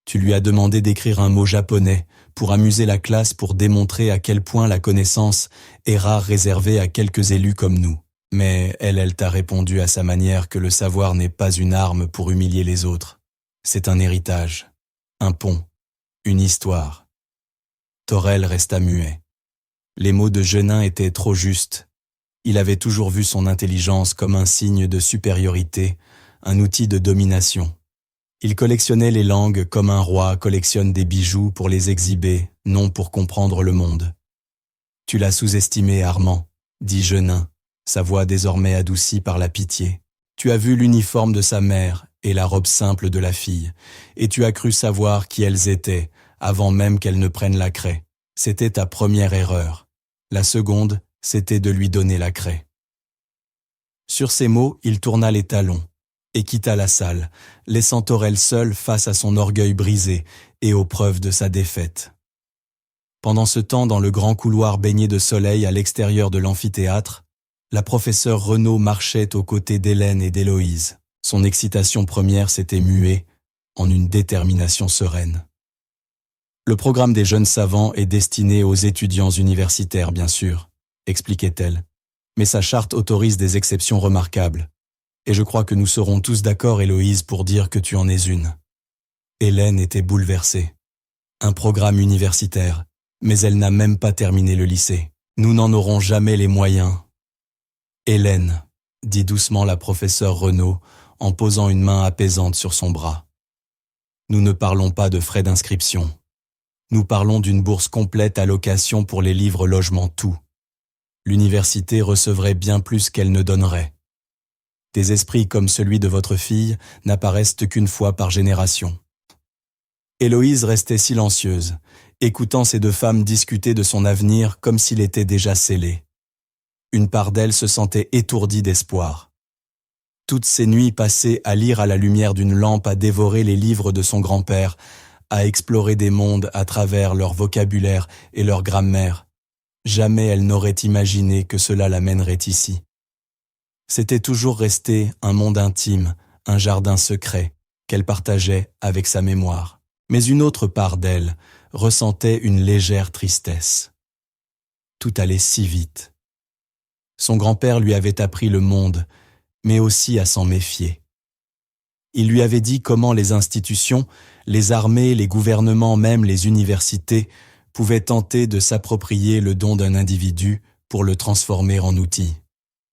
Tu lui as demandé d'écrire un mot japonais pour amuser la classe, pour démontrer à quel point la connaissance est rare, réservée à quelques élus comme nous. Mais elle t'a répondu à sa manière que le savoir n'est pas une arme pour humilier les autres. C'est un héritage, un pont, une histoire. Torel resta muet. Les mots de Genin étaient trop justes. Il avait toujours vu son intelligence comme un signe de supériorité, un outil de domination. Il collectionnait les langues comme un roi collectionne des bijoux pour les exhiber, non pour comprendre le monde. « Tu l'as sous-estimé, Armand, » dit Genin, sa voix désormais adoucie par la pitié. « Tu as vu l'uniforme de sa mère et la robe simple de la fille, et tu as cru savoir qui elles étaient, avant même qu'elles ne prennent la craie. C'était ta première erreur. La seconde, c'était de lui donner la craie. » Sur ces mots, il tourna les talons et quitta la salle, laissant Torel seul face à son orgueil brisé et aux preuves de sa défaite. Pendant ce temps, dans le grand couloir baigné de soleil à l'extérieur de l'amphithéâtre, la professeure Renaud marchait aux côtés d'Hélène et d'Héloïse. Son excitation première s'était muée en une détermination sereine. Le programme des jeunes savants est destiné aux étudiants universitaires, bien sûr, expliquait-elle. Mais sa charte autorise des exceptions remarquables. Et je crois que nous serons tous d'accord, Héloïse, pour dire que tu en es une. Hélène était bouleversée. Un programme universitaire, mais elle n'a même pas terminé le lycée. Nous n'en aurons jamais les moyens. Hélène, dit doucement la professeure Renaud, en posant une main apaisante sur son bras. Nous ne parlons pas de frais d'inscription. Nous parlons d'une bourse complète à location pour les livres, logements, tout. L'université recevrait bien plus qu'elle ne donnerait. Des esprits comme celui de votre fille n'apparaissent qu'une fois par génération. Héloïse restait silencieuse, écoutant ces deux femmes discuter de son avenir comme s'il était déjà scellé. Une part d'elle se sentait étourdie d'espoir. Toutes ces nuits passées à lire à la lumière d'une lampe, à dévorer les livres de son grand-père, à explorer des mondes à travers leur vocabulaire et leur grammaire, jamais elle n'aurait imaginé que cela l'amènerait ici. C'était toujours resté un monde intime, un jardin secret, qu'elle partageait avec sa mémoire. Mais une autre part d'elle ressentait une légère tristesse. Tout allait si vite. Son grand-père lui avait appris le monde, mais aussi à s'en méfier. Il lui avait dit comment les institutions, les armées, les gouvernements, même les universités, pouvaient tenter de s'approprier le don d'un individu pour le transformer en outil.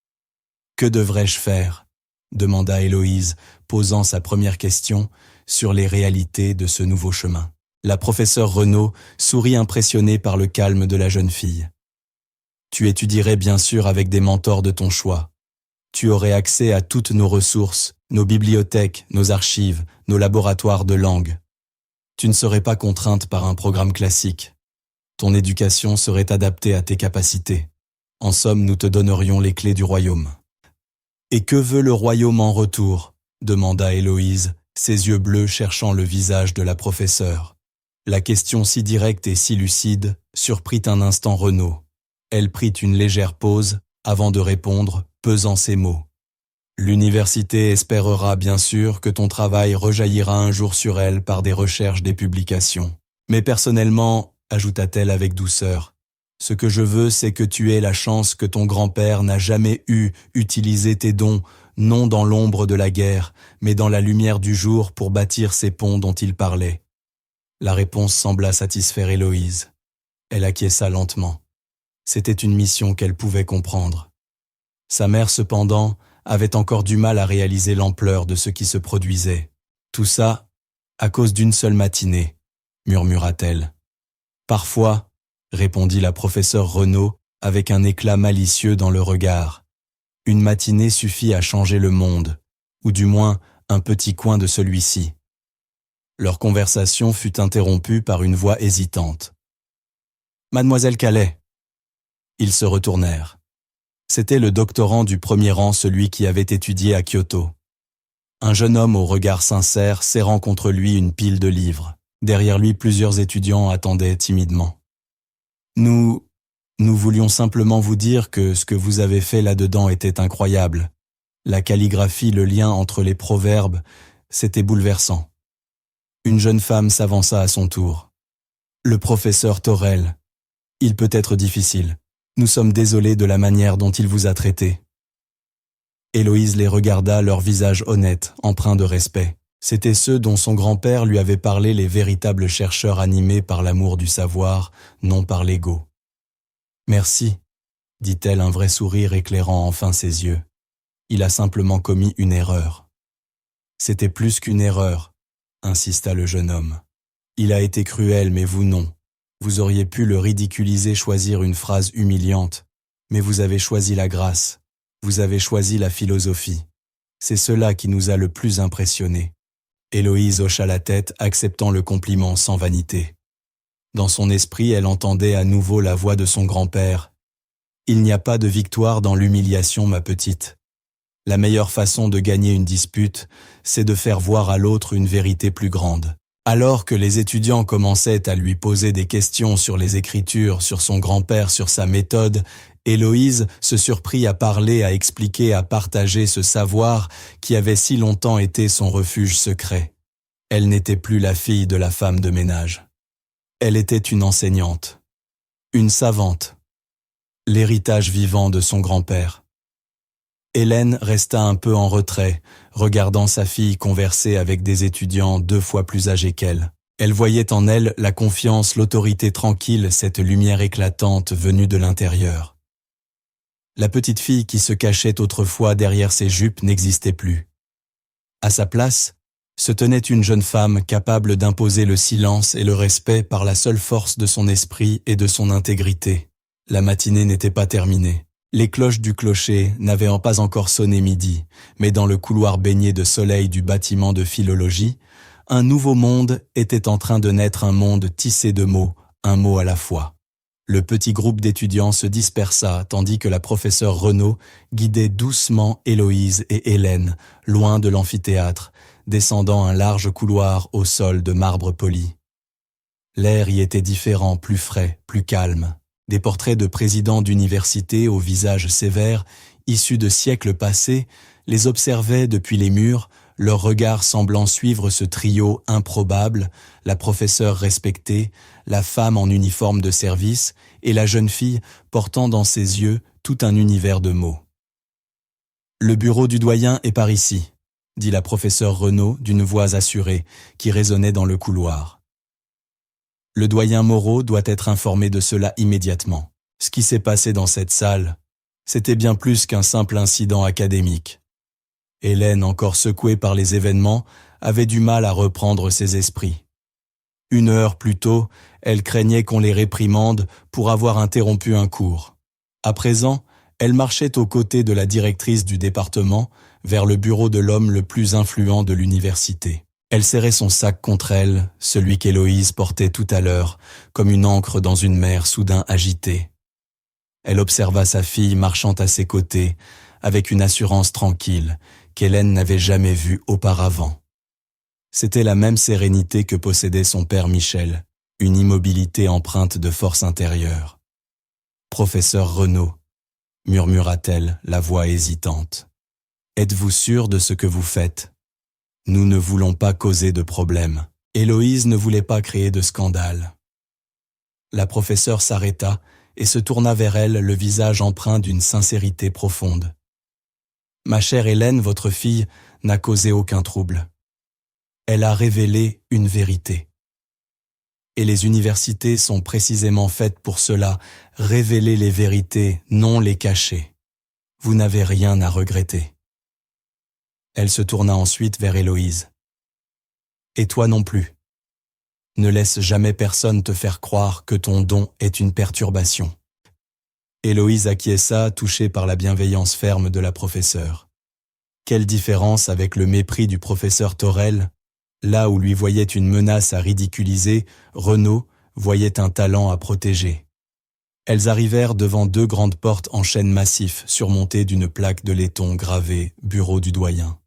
« Que devrais-je faire ?» demanda Héloïse, posant sa première question sur les réalités de ce nouveau chemin. La professeure Renaud sourit impressionnée par le calme de la jeune fille. « Tu étudierais bien sûr avec des mentors de ton choix. Tu aurais accès à toutes nos ressources, nos bibliothèques, nos archives, nos laboratoires de langue. Tu ne serais pas contrainte par un programme classique. Ton éducation serait adaptée à tes capacités. En somme, nous te donnerions les clés du royaume. » « Et que veut le royaume en retour ?» demanda Héloïse, ses yeux bleus cherchant le visage de la professeure. La question si directe et si lucide surprit un instant Renaud. Elle prit une légère pause avant de répondre, pesant ses mots. « L'université espérera bien sûr que ton travail rejaillira un jour sur elle par des recherches, des publications. Mais personnellement, ajouta-t-elle avec douceur, ce que je veux, c'est que tu aies la chance que ton grand-père n'a jamais eue, utiliser tes dons, non dans l'ombre de la guerre, mais dans la lumière du jour pour bâtir ces ponts dont il parlait. » La réponse sembla satisfaire Héloïse. Elle acquiesça lentement. C'était une mission qu'elle pouvait comprendre. Sa mère, cependant, avait encore du mal à réaliser l'ampleur de ce qui se produisait. « Tout ça, à cause d'une seule matinée, » murmura-t-elle. « Parfois, » répondit la professeure Renaud avec un éclat malicieux dans le regard. « Une matinée suffit à changer le monde, ou du moins un petit coin de celui-ci. » Leur conversation fut interrompue par une voix hésitante. « Mademoiselle Calais !» Ils se retournèrent. C'était le doctorant du premier rang, celui qui avait étudié à Kyoto. Un jeune homme au regard sincère serrant contre lui une pile de livres. Derrière lui, plusieurs étudiants attendaient timidement. Nous voulions simplement vous dire que ce que vous avez fait là-dedans était incroyable. La calligraphie, le lien entre les proverbes, c'était bouleversant. Une jeune femme s'avança à son tour. Le professeur Torel, il peut être difficile. Nous sommes désolés de la manière dont il vous a traité. Héloïse les regarda, leur visage honnête, empreint de respect. C'étaient ceux dont son grand-père lui avait parlé, les véritables chercheurs animés par l'amour du savoir, non par l'ego. « Merci », dit-elle, un vrai sourire éclairant enfin ses yeux. Il a simplement commis une erreur. C'était plus qu'une erreur, insista le jeune homme. Il a été cruel, mais vous non. Vous auriez pu le ridiculiser, choisir une phrase humiliante, mais vous avez choisi la grâce, vous avez choisi la philosophie. C'est cela qui nous a le plus impressionnés. Héloïse hocha la tête, acceptant le compliment sans vanité. Dans son esprit, elle entendait à nouveau la voix de son grand-père. « Il n'y a pas de victoire dans l'humiliation, ma petite. La meilleure façon de gagner une dispute, c'est de faire voir à l'autre une vérité plus grande. » Alors que les étudiants commençaient à lui poser des questions sur les écritures, sur son grand-père, sur sa méthode, Héloïse se surprit à parler, à expliquer, à partager ce savoir qui avait si longtemps été son refuge secret. Elle n'était plus la fille de la femme de ménage. Elle était une enseignante, une savante, l'héritage vivant de son grand-père. Hélène resta un peu en retrait, regardant sa fille converser avec des étudiants 2 fois plus âgés qu'elle. Elle voyait en elle la confiance, l'autorité tranquille, cette lumière éclatante venue de l'intérieur. La petite fille qui se cachait autrefois derrière ses jupes n'existait plus. À sa place, se tenait une jeune femme capable d'imposer le silence et le respect par la seule force de son esprit et de son intégrité. La matinée n'était pas terminée. Les cloches du clocher n'avaient pas encore sonné midi, mais dans le couloir baigné de soleil du bâtiment de philologie, un nouveau monde était en train de naître, un monde tissé de mots, un mot à la fois. Le petit groupe d'étudiants se dispersa, tandis que la professeure Renaud guidait doucement Héloïse et Hélène, loin de l'amphithéâtre, descendant un large couloir au sol de marbre poli. L'air y était différent, plus frais, plus calme. Des portraits de présidents d'université au visage sévère, issus de siècles passés, les observaient depuis les murs, leurs regards semblant suivre ce trio improbable, la professeure respectée, la femme en uniforme de service et la jeune fille portant dans ses yeux tout un univers de mots. « Le bureau du doyen est par ici », dit la professeure Renaud d'une voix assurée qui résonnait dans le couloir. Le doyen Moreau doit être informé de cela immédiatement. Ce qui s'est passé dans cette salle, c'était bien plus qu'un simple incident académique. Hélène, encore secouée par les événements, avait du mal à reprendre ses esprits. 1 heure plus tôt, elle craignait qu'on les réprimande pour avoir interrompu un cours. À présent, elle marchait aux côtés de la directrice du département vers le bureau de l'homme le plus influent de l'université. Elle serrait son sac contre elle, celui qu'Héloïse portait tout à l'heure, comme une ancre dans une mer soudain agitée. Elle observa sa fille marchant à ses côtés, avec une assurance tranquille qu'Hélène n'avait jamais vue auparavant. C'était la même sérénité que possédait son père Michel, une immobilité empreinte de force intérieure. « Professeur Renaud », murmura-t-elle, la voix hésitante, « êtes-vous sûr de ce que vous faites ? Nous ne voulons pas causer de problème. » Héloïse ne voulait pas créer de scandale. La professeure s'arrêta et se tourna vers elle, le visage empreint d'une sincérité profonde. « Ma chère Hélène, votre fille n'a causé aucun trouble. Elle a révélé une vérité. Et les universités sont précisément faites pour cela, révéler les vérités, non les cacher. Vous n'avez rien à regretter. » Elle se tourna ensuite vers Héloïse. « Et toi non plus. Ne laisse jamais personne te faire croire que ton don est une perturbation. » Héloïse acquiesça, touchée par la bienveillance ferme de la professeure. Quelle différence avec le mépris du professeur Torel. Là où lui voyait une menace à ridiculiser, Renaud voyait un talent à protéger. Elles arrivèrent devant 2 grandes portes en chêne massif surmontées d'une plaque de laiton gravée « Bureau du doyen ».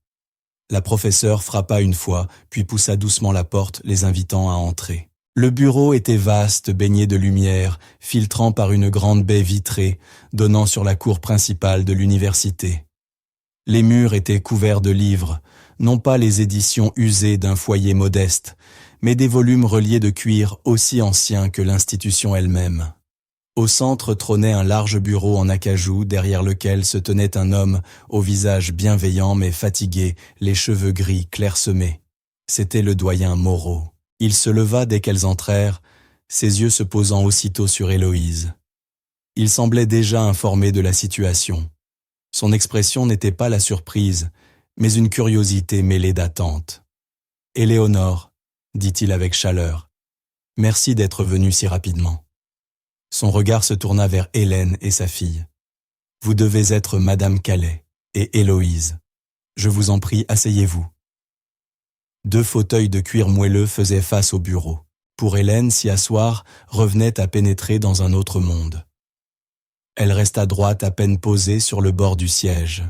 La professeure frappa une fois, puis poussa doucement la porte, les invitant à entrer. Le bureau était vaste, baigné de lumière, filtrant par une grande baie vitrée, donnant sur la cour principale de l'université. Les murs étaient couverts de livres, non pas les éditions usées d'un foyer modeste, mais des volumes reliés de cuir aussi anciens que l'institution elle-même. Au centre trônait un large bureau en acajou derrière lequel se tenait un homme au visage bienveillant mais fatigué, les cheveux gris clairsemés. C'était le doyen Moreau. Il se leva dès qu'elles entrèrent, ses yeux se posant aussitôt sur Héloïse. Il semblait déjà informé de la situation. Son expression n'était pas la surprise, mais une curiosité mêlée d'attente. « Éléonore, » dit-il avec chaleur, « merci d'être venue si rapidement. » Son regard se tourna vers Hélène et sa fille. « Vous devez être Madame Calais et Héloïse. Je vous en prie, asseyez-vous. » 2 fauteuils de cuir moelleux faisaient face au bureau. Pour Hélène, s'y asseoir revenait à pénétrer dans un autre monde. Elle resta droite à peine posée sur le bord du siège.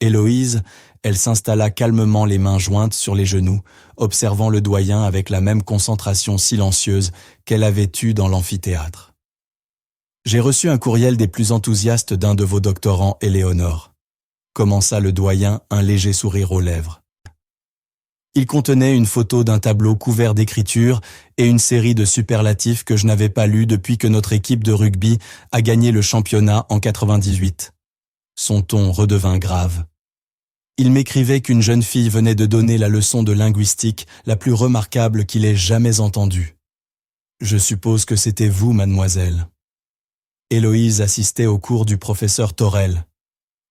Héloïse, elle s'installa calmement les mains jointes sur les genoux, observant le doyen avec la même concentration silencieuse qu'elle avait eue dans l'amphithéâtre. « J'ai reçu un courriel des plus enthousiastes d'un de vos doctorants, Éléonore. » commença le doyen, un léger sourire aux lèvres. Il contenait une photo d'un tableau couvert d'écritures et une série de superlatifs que je n'avais pas lus depuis que notre équipe de rugby a gagné le championnat en 98. Son ton redevint grave. Il m'écrivait qu'une jeune fille venait de donner la leçon de linguistique la plus remarquable qu'il ait jamais entendue. Je suppose que c'était vous, mademoiselle. Héloïse assistait au cours du professeur Torel,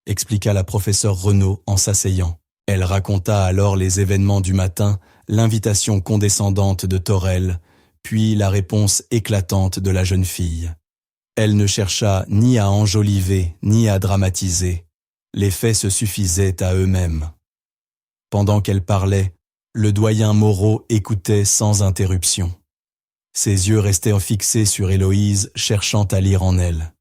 expliqua la professeure Renaud en s'asseyant. Elle raconta alors les événements du matin, l'invitation condescendante de Torel, puis la réponse éclatante de la jeune fille. Elle ne chercha ni à enjoliver, ni à dramatiser. Les faits se suffisaient à eux-mêmes. Pendant qu'elle parlait, le doyen Moreau écoutait sans interruption. Ses yeux restaient fixés sur Héloïse, cherchant à lire en elle.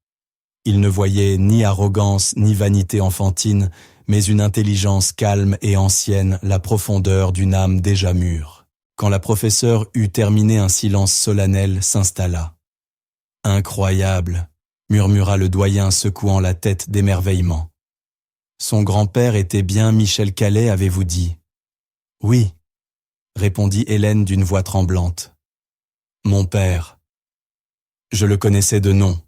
Il ne voyait ni arrogance ni vanité enfantine, mais une intelligence calme et ancienne, la profondeur d'une âme déjà mûre. Quand la professeure eut terminé, un silence solennel s'installa. « Incroyable !» murmura le doyen secouant la tête d'émerveillement. « Son grand-père était bien Michel Calais, avez-vous dit ?»« Oui, » répondit Hélène d'une voix tremblante. « Mon père. »« Je le connaissais de nom, »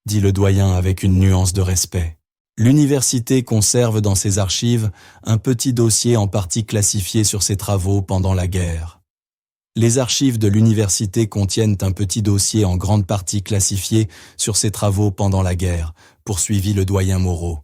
dit le doyen avec une nuance de respect. L'université conserve dans ses archives un petit dossier en partie classifié sur ses travaux pendant la guerre. Les archives de l'université contiennent un petit dossier en grande partie classifié sur ses travaux pendant la guerre, poursuivit le doyen Moreau.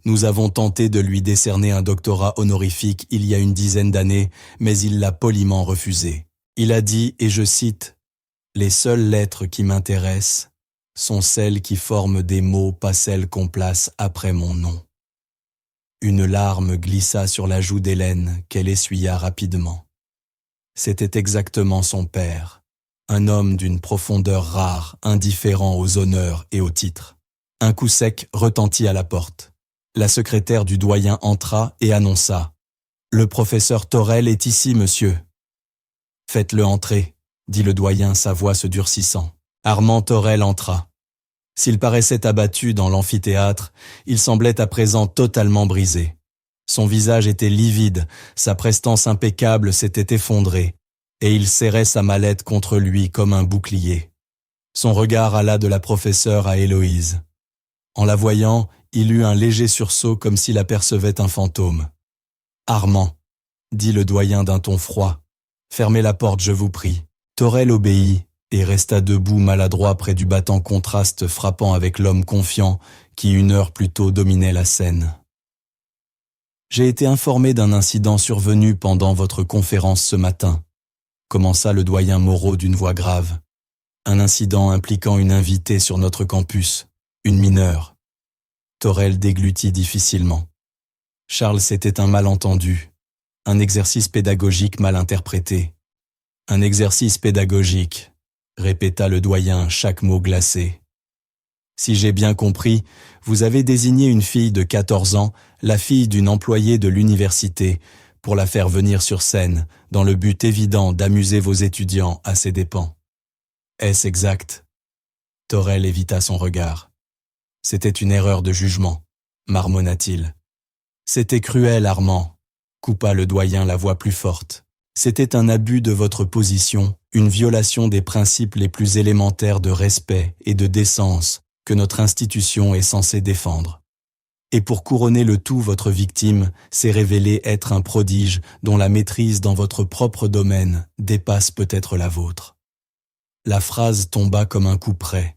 Nous avons tenté de lui décerner un doctorat honorifique il y a une dizaine d'années, mais il l'a poliment refusé. Il a dit, et je cite, « Les seules lettres qui m'intéressent sont celles qui forment des mots, pas celles qu'on place après mon nom. » Une larme glissa sur la joue d'Hélène qu'elle essuya rapidement. C'était exactement son père, un homme d'une profondeur rare, indifférent aux honneurs et aux titres. Un coup sec retentit à la porte. La secrétaire du doyen entra et annonça « Le professeur Torel est ici, monsieur. » « Faites-le entrer, » dit le doyen, sa voix se durcissant. Armand Torel entra. S'il paraissait abattu dans l'amphithéâtre, il semblait à présent totalement brisé. Son visage était livide, sa prestance impeccable s'était effondrée, et il serrait sa mallette contre lui comme un bouclier. Son regard alla de la professeure à Héloïse. En la voyant, il eut un léger sursaut comme s'il apercevait un fantôme. « Armand, » dit le doyen d'un ton froid, « fermez la porte, je vous prie. » Torel obéit et resta debout maladroit près du battant contraste frappant avec l'homme confiant qui une heure plus tôt dominait la scène. « J'ai été informé d'un incident survenu pendant votre conférence ce matin, » commença le doyen Moreau d'une voix grave. « Un incident impliquant une invitée sur notre campus, une mineure. » Torel déglutit difficilement. Charles, c'était un malentendu, un exercice pédagogique mal interprété. Un exercice pédagogique, répéta le doyen, chaque mot glacé. Si j'ai bien compris, vous avez désigné une fille de 14 ans, la fille d'une employée de l'université, pour la faire venir sur scène, dans le but évident d'amuser vos étudiants à ses dépens. Est-ce exact? Torel évita son regard. C'était une erreur de jugement, marmonna-t-il. C'était cruel, Armand, coupa le doyen la voix plus forte. C'était un abus de votre position, une violation des principes les plus élémentaires de respect et de décence que notre institution est censée défendre. Et pour couronner le tout, votre victime s'est révélée être un prodige dont la maîtrise dans votre propre domaine dépasse peut-être la vôtre. La phrase tomba comme un coup près.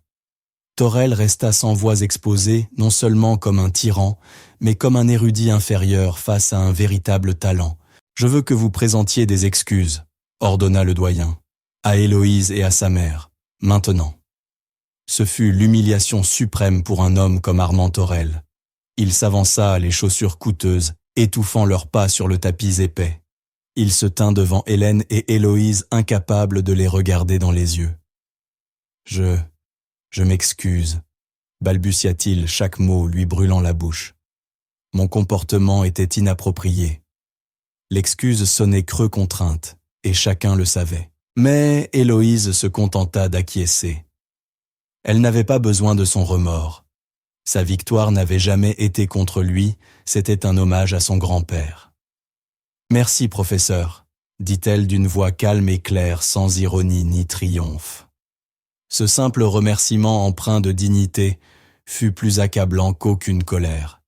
Torel resta sans voix exposé, non seulement comme un tyran, mais comme un érudit inférieur face à un véritable talent. « Je veux que vous présentiez des excuses », ordonna le doyen, à Héloïse et à sa mère, maintenant. Ce fut l'humiliation suprême pour un homme comme Armand Torel. Il s'avança, les chaussures coûteuses, étouffant leurs pas sur le tapis épais. Il se tint devant Hélène et Héloïse, incapables de les regarder dans les yeux. Je m'excuse, balbutia-t-il, chaque mot lui brûlant la bouche. Mon comportement était inapproprié. L'excuse sonnait creux contrainte, et chacun le savait. Mais Héloïse se contenta d'acquiescer. Elle n'avait pas besoin de son remords. Sa victoire n'avait jamais été contre lui, c'était un hommage à son grand-père. « Merci, professeur », dit-elle d'une voix calme et claire, sans ironie ni triomphe. Ce simple remerciement empreint de dignité fut plus accablant qu'aucune colère.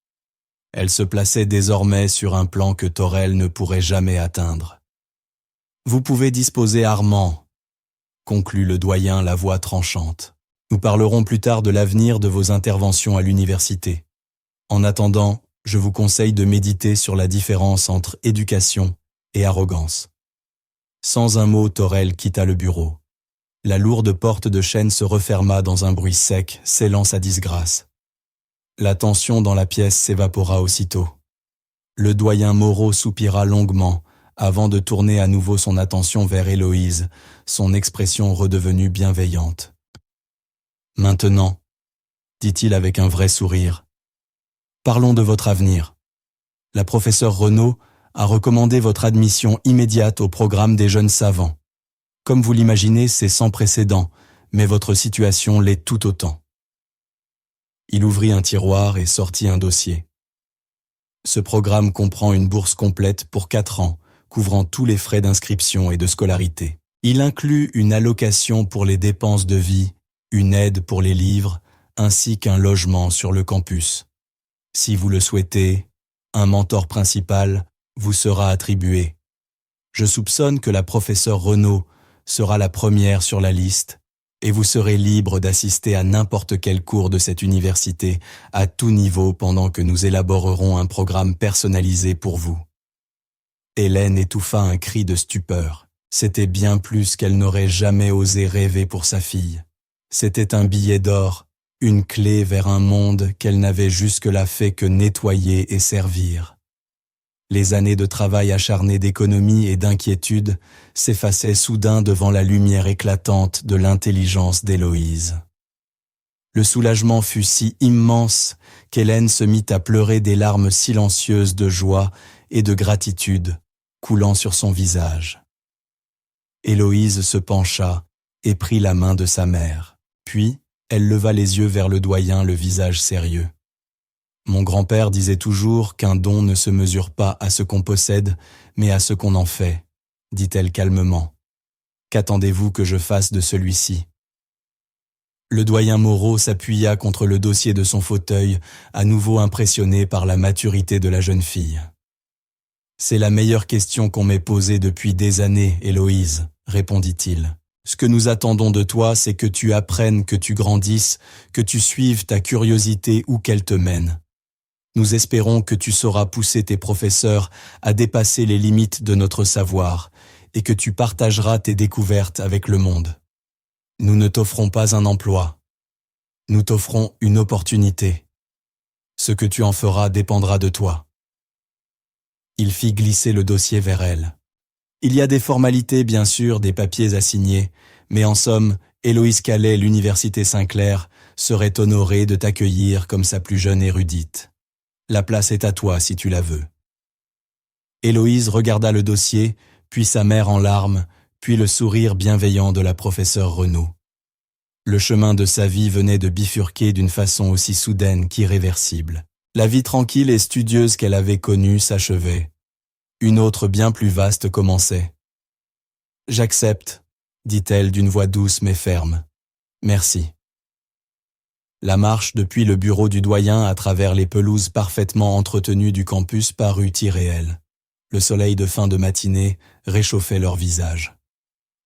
Elle se plaçait désormais sur un plan que Torel ne pourrait jamais atteindre. « Vous pouvez disposer Armand », conclut le doyen, la voix tranchante. « Nous parlerons plus tard de l'avenir de vos interventions à l'université. En attendant, je vous conseille de méditer sur la différence entre éducation et arrogance. » Sans un mot, Torel quitta le bureau. La lourde porte de chêne se referma dans un bruit sec, scellant sa disgrâce. La tension dans la pièce s'évapora aussitôt. Le doyen Moreau soupira longuement avant de tourner à nouveau son attention vers Héloïse, son expression redevenue bienveillante. « Maintenant, dit-il avec un vrai sourire, parlons de votre avenir. La professeure Renaud a recommandé votre admission immédiate au programme des jeunes savants. Comme vous l'imaginez, c'est sans précédent, mais votre situation l'est tout autant. » Il ouvrit un tiroir et sortit un dossier. Ce programme comprend une bourse complète pour 4 ans, couvrant tous les frais d'inscription et de scolarité. Il inclut une allocation pour les dépenses de vie, une aide pour les livres, ainsi qu'un logement sur le campus. Si vous le souhaitez, un mentor principal vous sera attribué. Je soupçonne que la professeure Renaud sera la première sur la liste et vous serez libre d'assister à n'importe quel cours de cette université à tout niveau pendant que nous élaborerons un programme personnalisé pour vous. Hélène étouffa un cri de stupeur. C'était bien plus qu'elle n'aurait jamais osé rêver pour sa fille. C'était un billet d'or, une clé vers un monde qu'elle n'avait jusque-là fait que nettoyer et servir. Les années de travail acharné d'économie et d'inquiétude s'effaçaient soudain devant la lumière éclatante de l'intelligence d'Héloïse. Le soulagement fut si immense qu'Hélène se mit à pleurer des larmes silencieuses de joie et de gratitude coulant sur son visage. Héloïse se pencha et prit la main de sa mère. Puis, elle leva les yeux vers le doyen, le visage sérieux. « Mon grand-père disait toujours qu'un don ne se mesure pas à ce qu'on possède, mais à ce qu'on en fait, » dit-elle calmement. « Qu'attendez-vous que je fasse de celui-ci » Le doyen Moreau s'appuya contre le dossier de son fauteuil, à nouveau impressionné par la maturité de la jeune fille. « C'est la meilleure question qu'on m'ait posée depuis des années, Héloïse, » répondit-il. Ce que nous attendons de toi, c'est que tu apprennes, que tu grandisses, que tu suives ta curiosité où qu'elle te mène. Nous espérons que tu sauras pousser tes professeurs à dépasser les limites de notre savoir et que tu partageras tes découvertes avec le monde. Nous ne t'offrons pas un emploi. Nous t'offrons une opportunité. Ce que tu en feras dépendra de toi. Il fit glisser le dossier vers elle. Il y a des formalités, bien sûr, des papiers à signer, mais en somme, Héloïse Calais, l'Université Saint-Clair, serait honorée de t'accueillir comme sa plus jeune érudite. La place est à toi si tu la veux. Héloïse regarda le dossier, puis sa mère en larmes, puis le sourire bienveillant de la professeure Renaud. Le chemin de sa vie venait de bifurquer d'une façon aussi soudaine qu'irréversible. La vie tranquille et studieuse qu'elle avait connue s'achevait. Une autre bien plus vaste commençait. « J'accepte », dit-elle d'une voix douce mais ferme. « Merci. » La marche depuis le bureau du doyen à travers les pelouses parfaitement entretenues du campus parut irréelle. Le soleil de fin de matinée réchauffait leurs visages.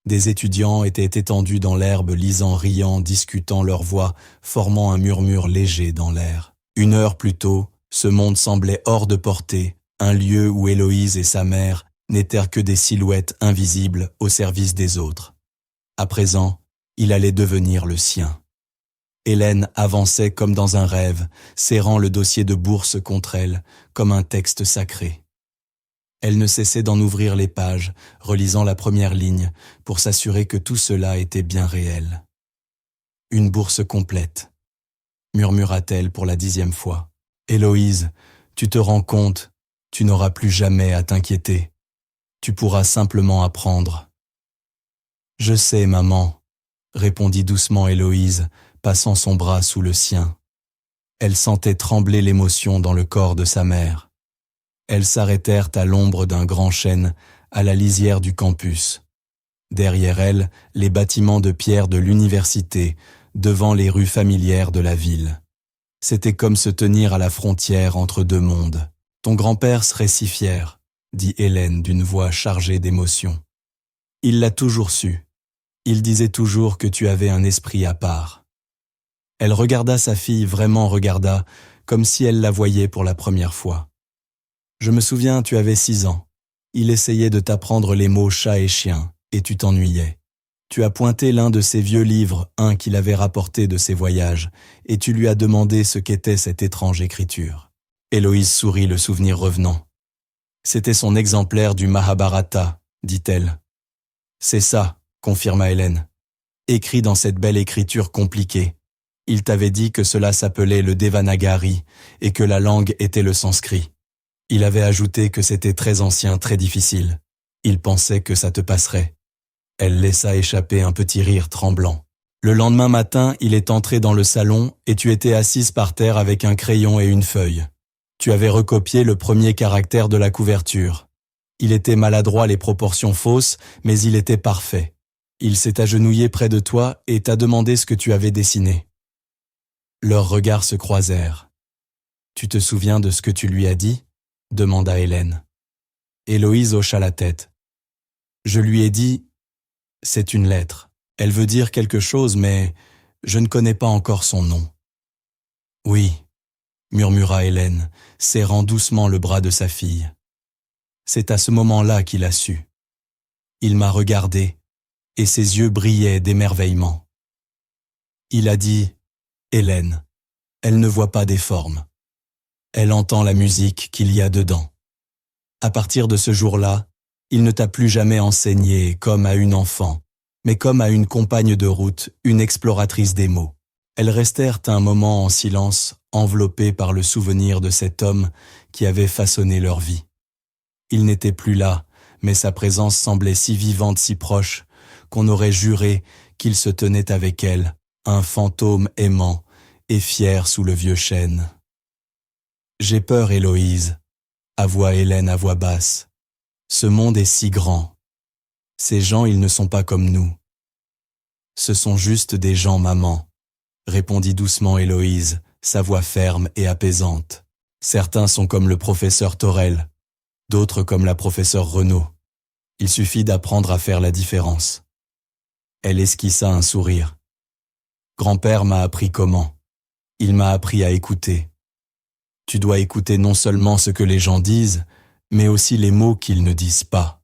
Des étudiants étaient étendus dans l'herbe, lisant, riant, discutant, leurs voix formant un murmure léger dans l'air. Une heure plus tôt, ce monde semblait hors de portée, un lieu où Héloïse et sa mère n'étaient que des silhouettes invisibles au service des autres. À présent, il allait devenir le sien. Hélène avançait comme dans un rêve, serrant le dossier de bourse contre elle, comme un texte sacré. Elle ne cessait d'en ouvrir les pages, relisant la première ligne, pour s'assurer que tout cela était bien réel. « Une bourse complète », murmura-t-elle pour la 10e fois. « Héloïse, tu te rends compte, tu n'auras plus jamais à t'inquiéter. Tu pourras simplement apprendre. »« Je sais, maman », répondit doucement Héloïse, passant son bras sous le sien. Elle sentait trembler l'émotion dans le corps de sa mère. Elles s'arrêtèrent à l'ombre d'un grand chêne, à la lisière du campus. Derrière elles, les bâtiments de pierre de l'université, devant les rues familières de la ville. C'était comme se tenir à la frontière entre deux mondes. « Ton grand-père serait si fier », dit Hélène d'une voix chargée d'émotion. « Il l'a toujours su. Il disait toujours que tu avais un esprit à part. » Elle regarda sa fille, vraiment regarda, comme si elle la voyait pour la première fois. « Je me souviens, tu avais 6 ans. Il essayait de t'apprendre les mots chat et chien, et tu t'ennuyais. Tu as pointé l'un de ses vieux livres, un qu'il avait rapporté de ses voyages, et tu lui as demandé ce qu'était cette étrange écriture. » Héloïse sourit, le souvenir revenant. « C'était son exemplaire du Mahabharata, dit-elle. »« C'est ça, » confirma Hélène. « Écrit dans cette belle écriture compliquée. Il t'avait dit que cela s'appelait le Devanagari et que la langue était le sanskrit. Il avait ajouté que c'était très ancien, très difficile. Il pensait que ça te passerait. » Elle laissa échapper un petit rire tremblant. « Le lendemain matin, il est entré dans le salon et tu étais assise par terre avec un crayon et une feuille. Tu avais recopié le premier caractère de la couverture. Il était maladroit, les proportions fausses, mais il était parfait. Il s'est agenouillé près de toi et t'a demandé ce que tu avais dessiné. » Leurs regards se croisèrent. « Tu te souviens de ce que tu lui as dit ?» demanda Hélène. Héloïse hocha la tête. « Je lui ai dit, c'est une lettre. Elle veut dire quelque chose, mais je ne connais pas encore son nom. »« Oui, » murmura Hélène, serrant doucement le bras de sa fille. C'est à ce moment-là qu'il a su. Il m'a regardé, et ses yeux brillaient d'émerveillement. Il a dit, « Hélène, elle ne voit pas des formes. Elle entend la musique qu'il y a dedans. » À partir de ce jour-là, il ne t'a plus jamais enseigné comme à une enfant, mais comme à une compagne de route, une exploratrice des mots. Elles restèrent un moment en silence, enveloppées par le souvenir de cet homme qui avait façonné leur vie. Il n'était plus là, mais sa présence semblait si vivante, si proche, qu'on aurait juré qu'il se tenait avec elle, un fantôme aimant et fier sous le vieux chêne. « J'ai peur, Héloïse », avoua Hélène à voix basse. « Ce monde est si grand. Ces gens, ils ne sont pas comme nous. »« Ce sont juste des gens, maman, » répondit doucement Héloïse, sa voix ferme et apaisante. « Certains sont comme le professeur Torel, d'autres comme la professeure Renaud. Il suffit d'apprendre à faire la différence. » Elle esquissa un sourire. « Grand-père m'a appris comment. Il m'a appris à écouter. Tu dois écouter non seulement ce que les gens disent, mais aussi les mots qu'ils ne disent pas, »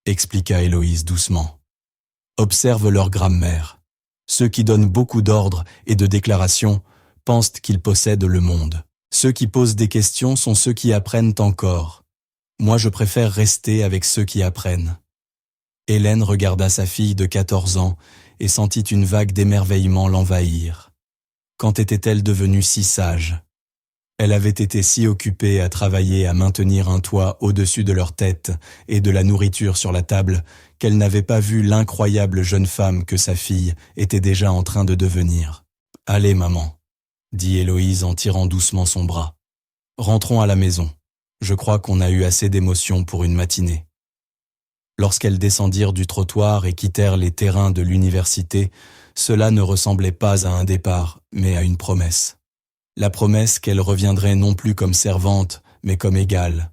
expliqua Héloïse doucement. « Observe leur grammaire. Ceux qui donnent beaucoup d'ordres et de déclarations pensent qu'ils possèdent le monde. Ceux qui posent des questions sont ceux qui apprennent encore. Moi, je préfère rester avec ceux qui apprennent. » Hélène regarda sa fille de 14 ans et sentit une vague d'émerveillement l'envahir. Quand était-elle devenue si sage? Elle avait été si occupée à travailler à maintenir un toit au-dessus de leur tête et de la nourriture sur la table qu'elle n'avait pas vu l'incroyable jeune femme que sa fille était déjà en train de devenir. « Allez, maman », dit Héloïse en tirant doucement son bras. « Rentrons à la maison. Je crois qu'on a eu assez d'émotions pour une matinée. » Lorsqu'elles descendirent du trottoir et quittèrent les terrains de l'université, cela ne ressemblait pas à un départ, mais à une promesse. La promesse qu'elle reviendrait non plus comme servante, mais comme égale.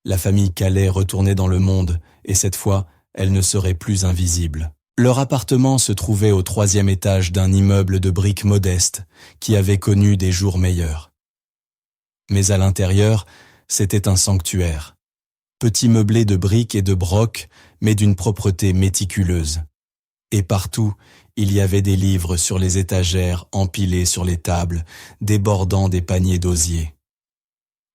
La famille Calais retournait dans le monde, et cette fois, elle ne serait plus invisible. Leur appartement se trouvait au 3e étage d'un immeuble de briques modeste, qui avait connu des jours meilleurs. Mais à l'intérieur, c'était un sanctuaire. Petit meublé de briques et de brocs, mais d'une propreté méticuleuse. Et partout, il y avait des livres sur les étagères empilés sur les tables, débordant des paniers d'osier.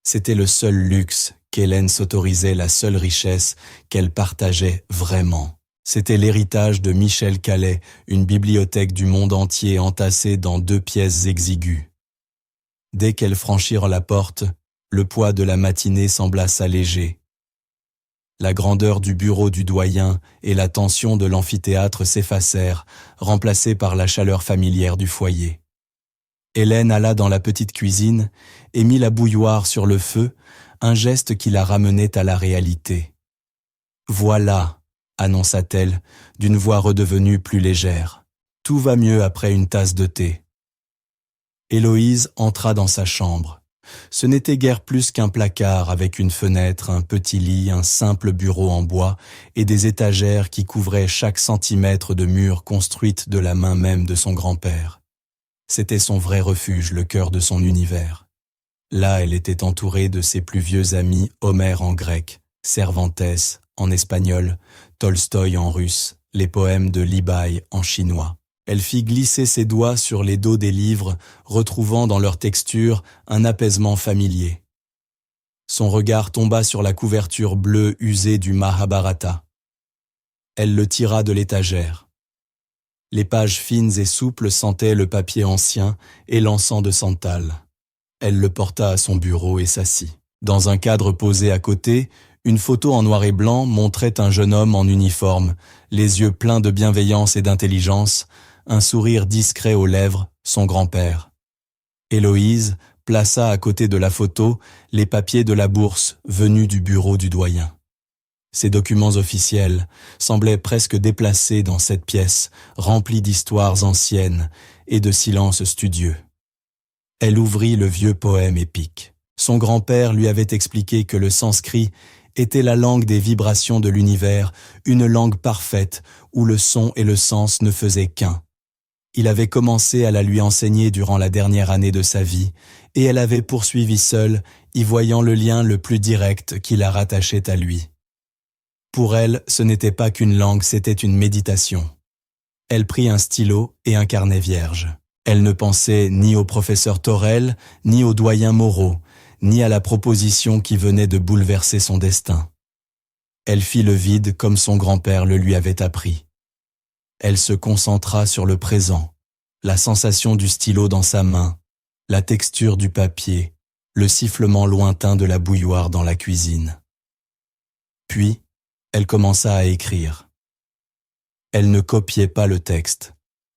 C'était le seul luxe qu'Hélène s'autorisait, la seule richesse qu'elle partageait vraiment. C'était l'héritage de Michel Calais, une bibliothèque du monde entier entassée dans 2 pièces exiguës. Dès qu'elles franchirent la porte, le poids de la matinée sembla s'alléger. La grandeur du bureau du doyen et la tension de l'amphithéâtre s'effacèrent, remplacées par la chaleur familière du foyer. Hélène alla dans la petite cuisine et mit la bouilloire sur le feu, un geste qui la ramenait à la réalité. « Voilà », annonça-t-elle, d'une voix redevenue plus légère. « Tout va mieux après une tasse de thé. » Héloïse entra dans sa chambre. Ce n'était guère plus qu'un placard avec une fenêtre, un petit lit, un simple bureau en bois et des étagères qui couvraient chaque centimètre de mur construite de la main même de son grand-père. C'était son vrai refuge, le cœur de son univers. Là, elle était entourée de ses plus vieux amis, Homère en grec, Cervantes en espagnol, Tolstoï en russe, les poèmes de Li Bai en chinois. Elle fit glisser ses doigts sur les dos des livres, retrouvant dans leur texture un apaisement familier. Son regard tomba sur la couverture bleue usée du Mahabharata. Elle le tira de l'étagère. Les pages fines et souples sentaient le papier ancien et l'encens de santal. Elle le porta à son bureau et s'assit. Dans un cadre posé à côté, une photo en noir et blanc montrait un jeune homme en uniforme, les yeux pleins de bienveillance et d'intelligence, un sourire discret aux lèvres, son grand-père. Héloïse plaça à côté de la photo les papiers de la bourse venus du bureau du doyen. Ces documents officiels semblaient presque déplacés dans cette pièce, remplie d'histoires anciennes et de silences studieux. Elle ouvrit le vieux poème épique. Son grand-père lui avait expliqué que le sanskrit était la langue des vibrations de l'univers, une langue parfaite où le son et le sens ne faisaient qu'un. Il avait commencé à la lui enseigner durant la dernière année de sa vie, et elle avait poursuivi seule, y voyant le lien le plus direct qui la rattachait à lui. Pour elle, ce n'était pas qu'une langue, c'était une méditation. Elle prit un stylo et un carnet vierge. Elle ne pensait ni au professeur Torel, ni au doyen Moreau, ni à la proposition qui venait de bouleverser son destin. Elle fit le vide comme son grand-père le lui avait appris. Elle se concentra sur le présent, la sensation du stylo dans sa main, la texture du papier, le sifflement lointain de la bouilloire dans la cuisine. Puis, elle commença à écrire. Elle ne copiait pas le texte.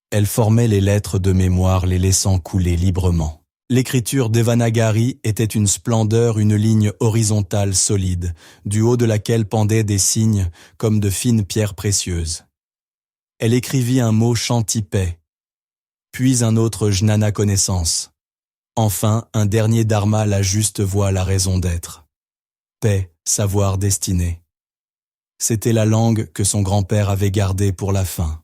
Elle formait les lettres de mémoire, les laissant couler librement. L'écriture Devanagari était une splendeur, une ligne horizontale solide, du haut de laquelle pendaient des signes comme de fines pierres précieuses. Elle écrivit un mot Shanti-paix, puis un autre Jnana connaissance, enfin un dernier Dharma la juste voie, la raison d'être. Paix, savoir, destinée. C'était la langue que son grand-père avait gardée pour la fin.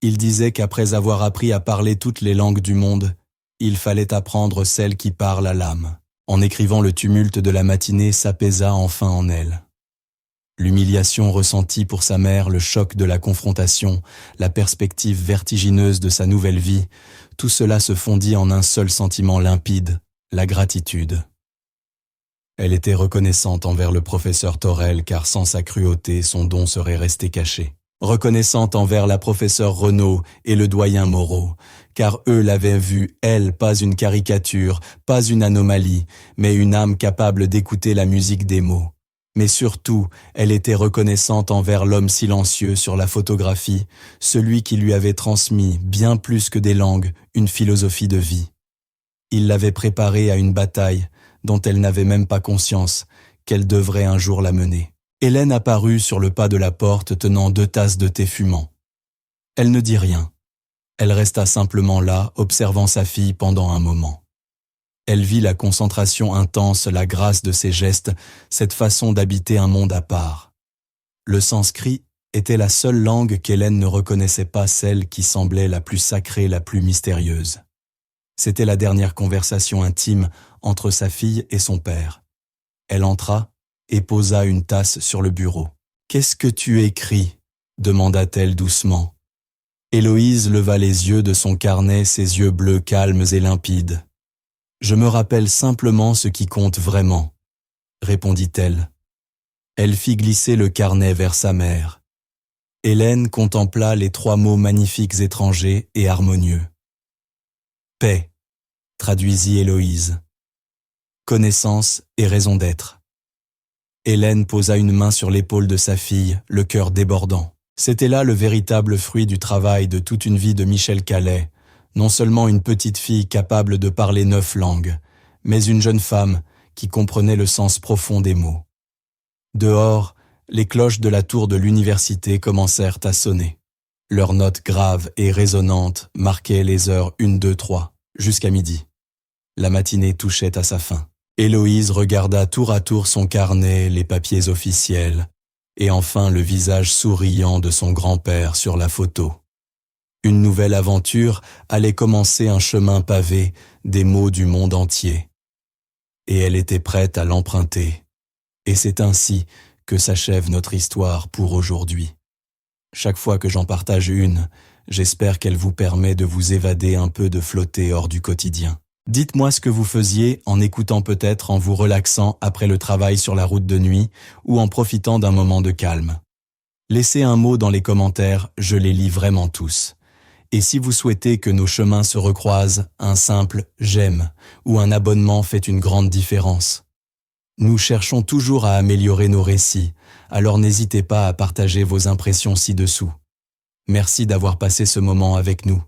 Il disait qu'après avoir appris à parler toutes les langues du monde, il fallait apprendre celle qui parle à l'âme. En écrivant, le tumulte de la matinée s'apaisa enfin en elle. L'humiliation ressentie pour sa mère, le choc de la confrontation, la perspective vertigineuse de sa nouvelle vie, tout cela se fondit en un seul sentiment limpide, la gratitude. Elle était reconnaissante envers le professeur Torel car sans sa cruauté, son don serait resté caché. reconnaissante envers la professeure Renaud et le doyen Moreau, car eux l'avaient vue, elle, pas une caricature, pas une anomalie, mais une âme capable d'écouter la musique des mots. Mais surtout, elle était reconnaissante envers l'homme silencieux sur la photographie, celui qui lui avait transmis, bien plus que des langues, une philosophie de vie. Il l'avait préparée à une bataille dont elle n'avait même pas conscience qu'elle devrait un jour la mener. Hélène apparut sur le pas de la porte tenant 2 tasses de thé fumant. Elle ne dit rien. Elle resta simplement là, observant sa fille pendant un moment. Elle vit la concentration intense, la grâce de ses gestes, cette façon d'habiter un monde à part. Le sanskrit était la seule langue qu'Hélène ne reconnaissait pas, celle qui semblait la plus sacrée, la plus mystérieuse. C'était la dernière conversation intime entre sa fille et son père. Elle entra et posa une tasse sur le bureau. « Qu'est-ce que tu écris » demanda-t-elle doucement. Héloïse leva les yeux de son carnet, ses yeux bleus calmes et limpides. « Je me rappelle simplement ce qui compte vraiment » répondit-elle. Elle fit glisser le carnet vers sa mère. Hélène contempla les 3 mots magnifiques, étrangers et harmonieux. « Paix » traduisit Héloïse. « Connaissance et raison d'être » Hélène posa une main sur l'épaule de sa fille, le cœur débordant. C'était là le véritable fruit du travail de toute une vie de Michel Calais, non seulement une petite fille capable de parler 9 langues, mais une jeune femme qui comprenait le sens profond des mots. Dehors, les cloches de la tour de l'université commencèrent à sonner. Leurs notes graves et résonnantes marquaient les heures 1, 2, 3, jusqu'à midi. La matinée touchait à sa fin. Héloïse regarda tour à tour son carnet, les papiers officiels, et enfin le visage souriant de son grand-père sur la photo. Une nouvelle aventure allait commencer, un chemin pavé des mots du monde entier. Et elle était prête à l'emprunter. Et c'est ainsi que s'achève notre histoire pour aujourd'hui. Chaque fois que j'en partage une, j'espère qu'elle vous permet de vous évader un peu, de flotter hors du quotidien. Dites-moi ce que vous faisiez en écoutant, peut-être en vous relaxant après le travail sur la route de nuit ou en profitant d'un moment de calme. Laissez un mot dans les commentaires, je les lis vraiment tous. Et si vous souhaitez que nos chemins se recroisent, un simple « j'aime » ou un abonnement fait une grande différence. Nous cherchons toujours à améliorer nos récits, alors n'hésitez pas à partager vos impressions ci-dessous. Merci d'avoir passé ce moment avec nous.